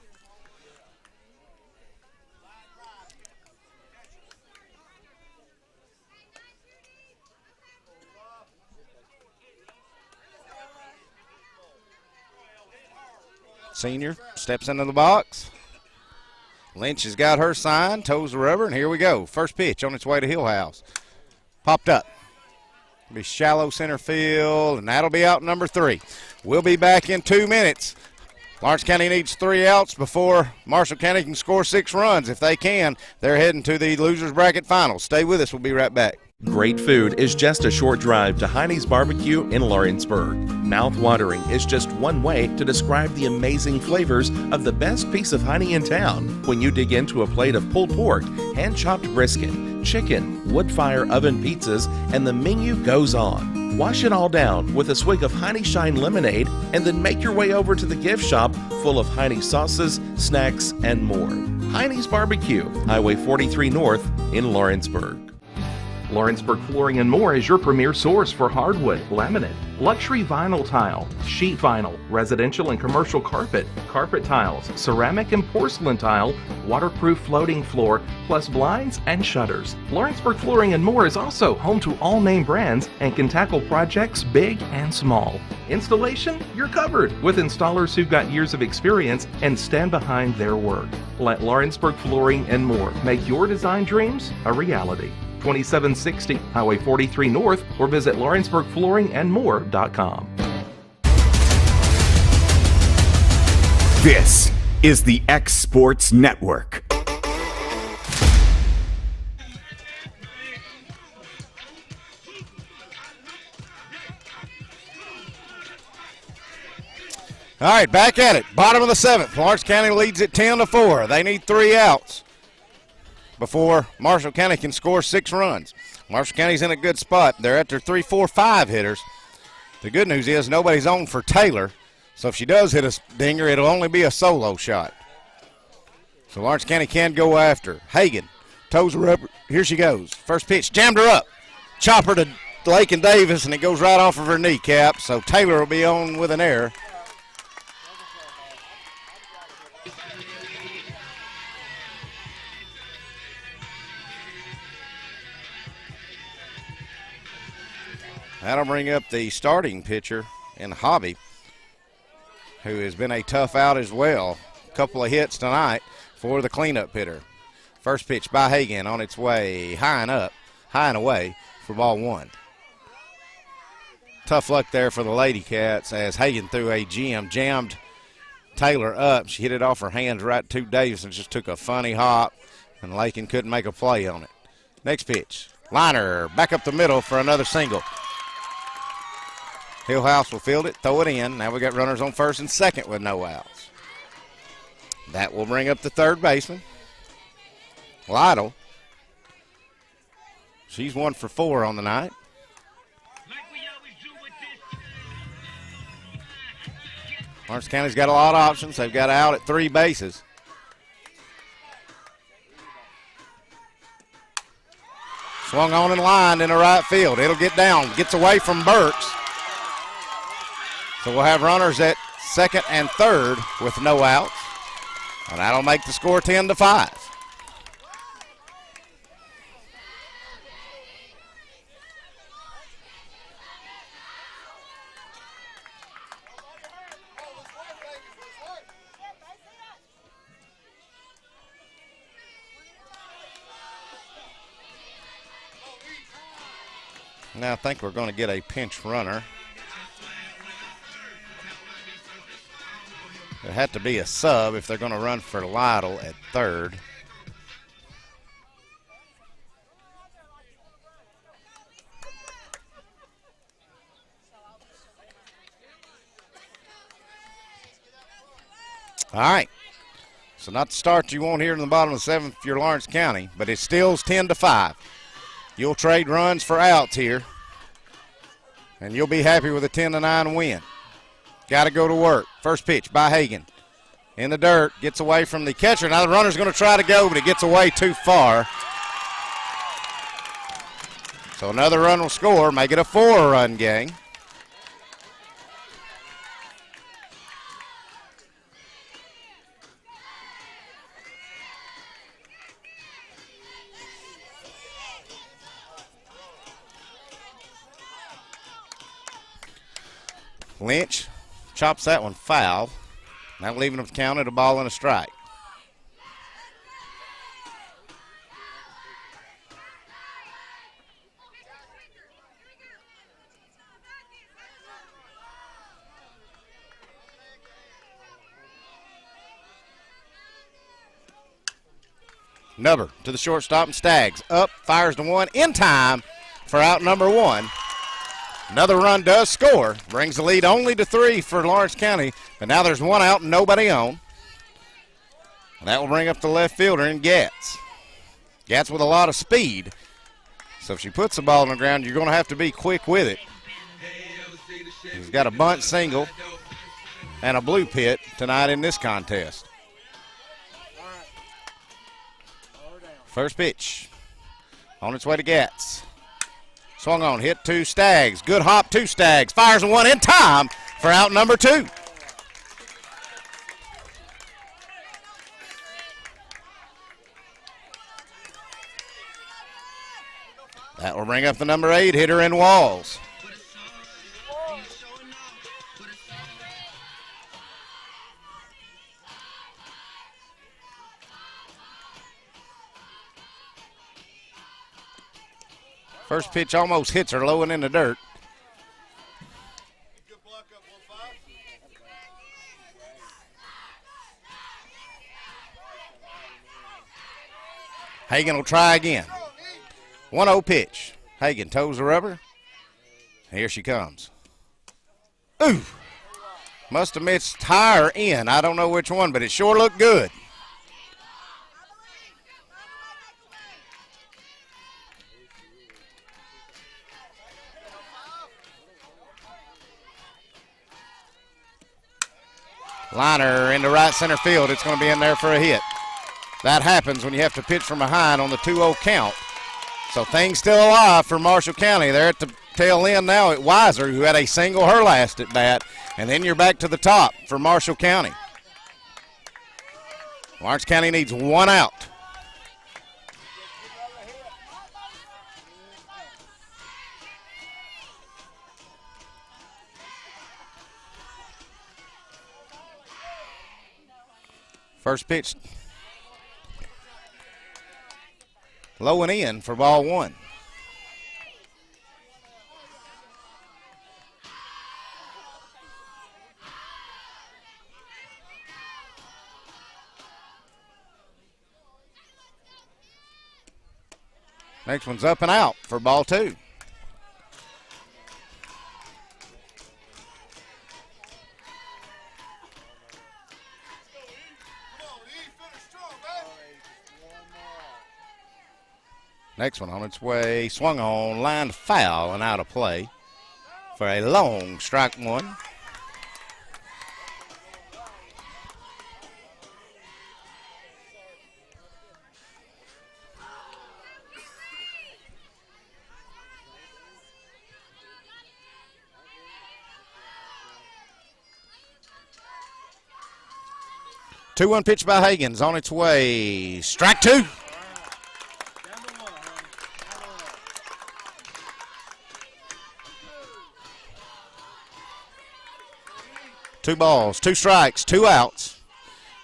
Senior steps into the box. Lynch has got her sign, toes the rubber, and here we go. First pitch on its way to Hillhouse. Popped up. It'll be shallow center field, and that'll be out number 3. We'll be back in 2 minutes. Lawrence County needs 3 outs before Marshall County can score 6 runs. If they can, they're heading to the losers bracket finals. Stay with us. We'll be right back. Great food is just a short drive to Heine's Barbecue in Lawrenceburg. Mouth-watering is just one way to describe the amazing flavors of the best piece of Heine in town. When you dig into a plate of pulled pork, hand-chopped brisket, chicken, wood-fire oven pizzas, and the menu goes on. Wash it all down with a swig of Heine Shine lemonade and then make your way over to the gift shop full of Heine sauces, snacks, and more. Heine's Barbecue, Highway 43 North in Lawrenceburg. Lawrenceburg Flooring and More is your premier source for hardwood, laminate, luxury vinyl tile, sheet vinyl, residential and commercial carpet, carpet tiles, ceramic and porcelain tile, waterproof floating floor, plus blinds and shutters. Lawrenceburg Flooring and More is also home to all name brands and can tackle projects big and small. Installation, you're covered with installers who've got years of experience and stand behind their work. Let Lawrenceburg Flooring and More make your design dreams a reality. 2760 Highway 43 North or visit lawrenceburgflooringandmore.com. This is the X Sports Network. All right, back at it. Bottom of the 7th. Lawrence County leads it 10-4. They need 3 outs before Marshall County can score 6 runs. Marshall County's in a good spot. They're at their 3, 4, 5 hitters. The good news is nobody's on for Taylor, so if she does hit a dinger, it'll only be a solo shot. So Lawrence County can go after. Hagan toes her up. Here she goes. First pitch, jammed her up. Chopper to Lakin Davis, and it goes right off of her kneecap, so Taylor will be on with an error. That'll bring up the starting pitcher in Hobby, who has been a tough out as well. A couple of hits tonight for the cleanup hitter. First pitch by Hagan on its way high and away for ball 1. Tough luck there for the Lady Cats as Hagan threw a jammed Taylor up. She hit it off her hands right to Davis and just took a funny hop, and Lakin couldn't make a play on it. Next pitch, liner back up the middle for another single. Hillhouse will field it, throw it in. Now we got runners on first and second with no outs. That will bring up the third baseman, Lytle. She's 1 for 4 on the night. Lawrence County's got a lot of options. They've got out at 3 bases. Swung on and lined in the right field. It'll get down, gets away from Burks. So we'll have runners at second and third with no outs. And that'll make the score 10-5. Now I think we're going to get a pinch runner. It had to be a sub if they're going to run for Lytle at third. All right. So not the start you want here in the bottom of the 7th if you're Lawrence County, but it still's 10-5. You'll trade runs for outs here, and you'll be happy with a 10-9 win. Got to go to work. First pitch by Hagan. In the dirt, gets away from the catcher. Now the runner's going to try to go, but it gets away too far. So another run will score, make it a 4-run game. Lynch chops that one foul. Now leaving them counted, a ball and a strike. Nubber to the shortstop and Staggs up, fires to one in time for out number 1. Another run does score, brings the lead only to 3 for Lawrence County, but now there's 1 out and nobody on. And that will bring up the left fielder in Gatz. Gatz with a lot of speed, so if she puts the ball on the ground, you're going to have to be quick with it. He's got a bunt single and a blue pit tonight in this contest. First pitch on its way to Gatz. Swung on, hit two Stags. Good hop, two Stags. Fires one in time for out number 2. That will bring up the number 8 hitter in Walls. First pitch almost hits her low and in the dirt. Hagan will try again. 1-0 pitch. Hagan toes the rubber. Here she comes. Ooh. Must have missed high or in. I don't know which one, but it sure looked good. Liner into right center field. It's going to be in there for a hit. That happens when you have to pitch from behind on the 2-0 count. So things still alive for Marshall County. They're at the tail end now at Weiser, who had a single her last at bat. And then you're back to the top for Marshall County. Lawrence County needs 1 out. First pitch low and in for ball 1. Next one's up and out for ball 2. Next one on its way, swung on, lined foul and out of play for a long strike 1. Two-one pitch by Hagen's on its way, strike 2. Two balls, 2 strikes, 2 outs.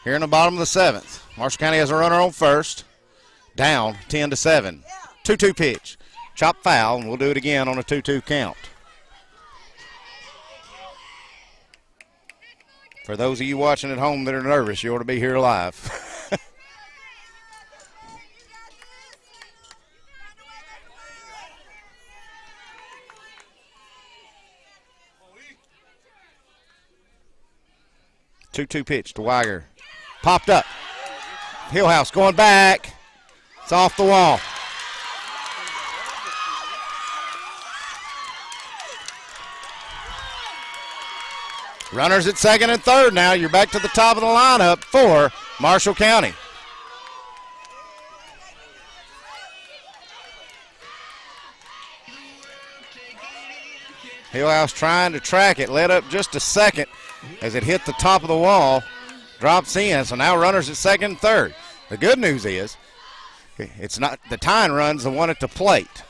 Here in the bottom of the 7th. Marshall County has a runner on first. Down 10-7. 2-2 pitch. Chop foul, and we'll do it again on a 2-2 count. For those of you watching at home that are nervous, you ought to be here live. 2-2 pitch to Weiger. Popped up. Hillhouse going back. It's off the wall. Runners at second and third now. You're back to the top of the lineup for Marshall County. Hillhouse trying to track it. Led up just a second as it hit the top of the wall. Drops in. So now runners at second and third. The good news is it's not the tying run's the one at the plate.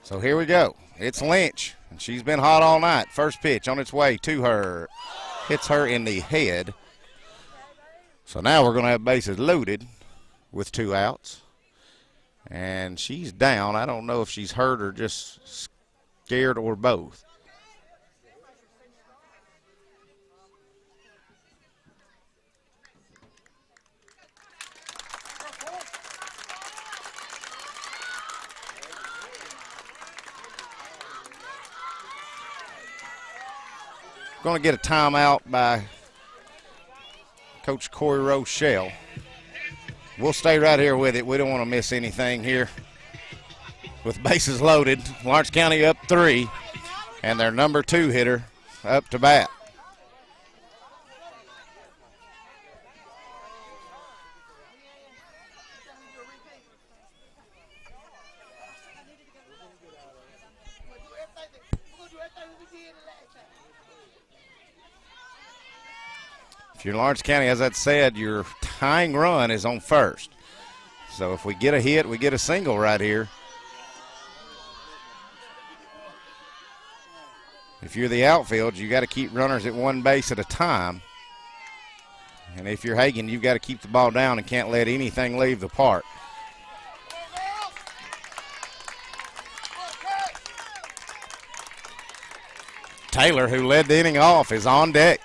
So here we go. It's Lynch, and she's been hot all night. First pitch on its way to her. Hits her in the head. So now we're going to have bases loaded with 2 outs. And she's down. I don't know if she's hurt or just scared or both. Going to get a timeout by Coach Corey Rochelle. We'll stay right here with it. We don't want to miss anything here. With bases loaded, Lawrence County up 3, and their number 2 hitter up to bat. If you're Lawrence County, as I said, your tying run is on first. So if we get a hit, we get a single right here. If you're the outfield, you got to keep runners at one base at a time. And if you're Hagen, you've got to keep the ball down and can't let anything leave the park. Taylor, who led the inning off, is on deck.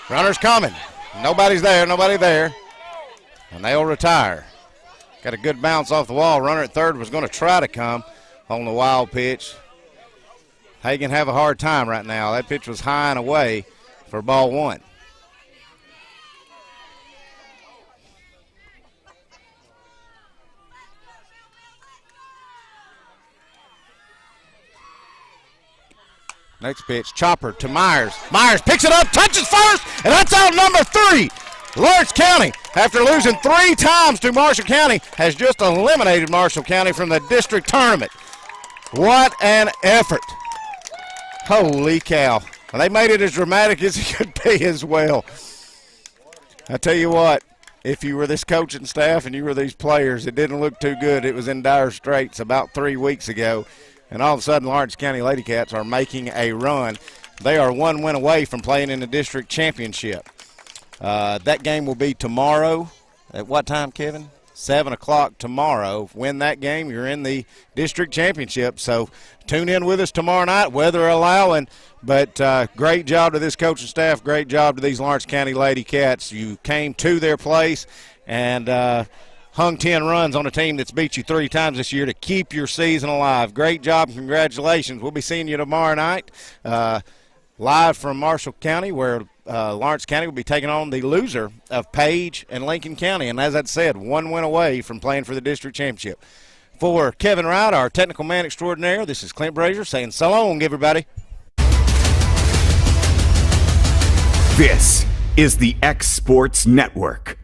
Runner's coming. Nobody's there, nobody there. And they'll retire. Got a good bounce off the wall. Runner at third was going to try to come on the wild pitch. Hagen have a hard time right now. That pitch was high and away for ball one. Next pitch, chopper to Myers. Myers picks it up, touches first, and that's out number 3. Lawrence County, after losing 3 times to Marshall County, has just eliminated Marshall County from the district tournament. What an effort. Holy cow. Well, they made it as dramatic as it could be as well. I tell you what, if you were this coaching staff and you were these players, it didn't look too good. It was in dire straits about 3 weeks ago. And all of a sudden, Lawrence County Lady Cats are making a run. They are 1 win away from playing in the district championship. That game will be tomorrow. At what time, Kevin? 7 o'clock tomorrow. Win that game, you're in the district championship. So tune in with us tomorrow night, weather allowing. But great job to this coaching staff. Great job to these Lawrence County Lady Cats. You came to their place and hung 10 runs on a team that's beat you 3 times this year to keep your season alive. Great job and congratulations. We'll be seeing you tomorrow night live from Marshall County, where Lawrence County will be taking on the loser of Page and Lincoln County. And as I said, 1 win away from playing for the district championship. For Kevin Wright, our technical man extraordinaire, this is Clint Brazier saying so long, everybody. This is the X Sports Network.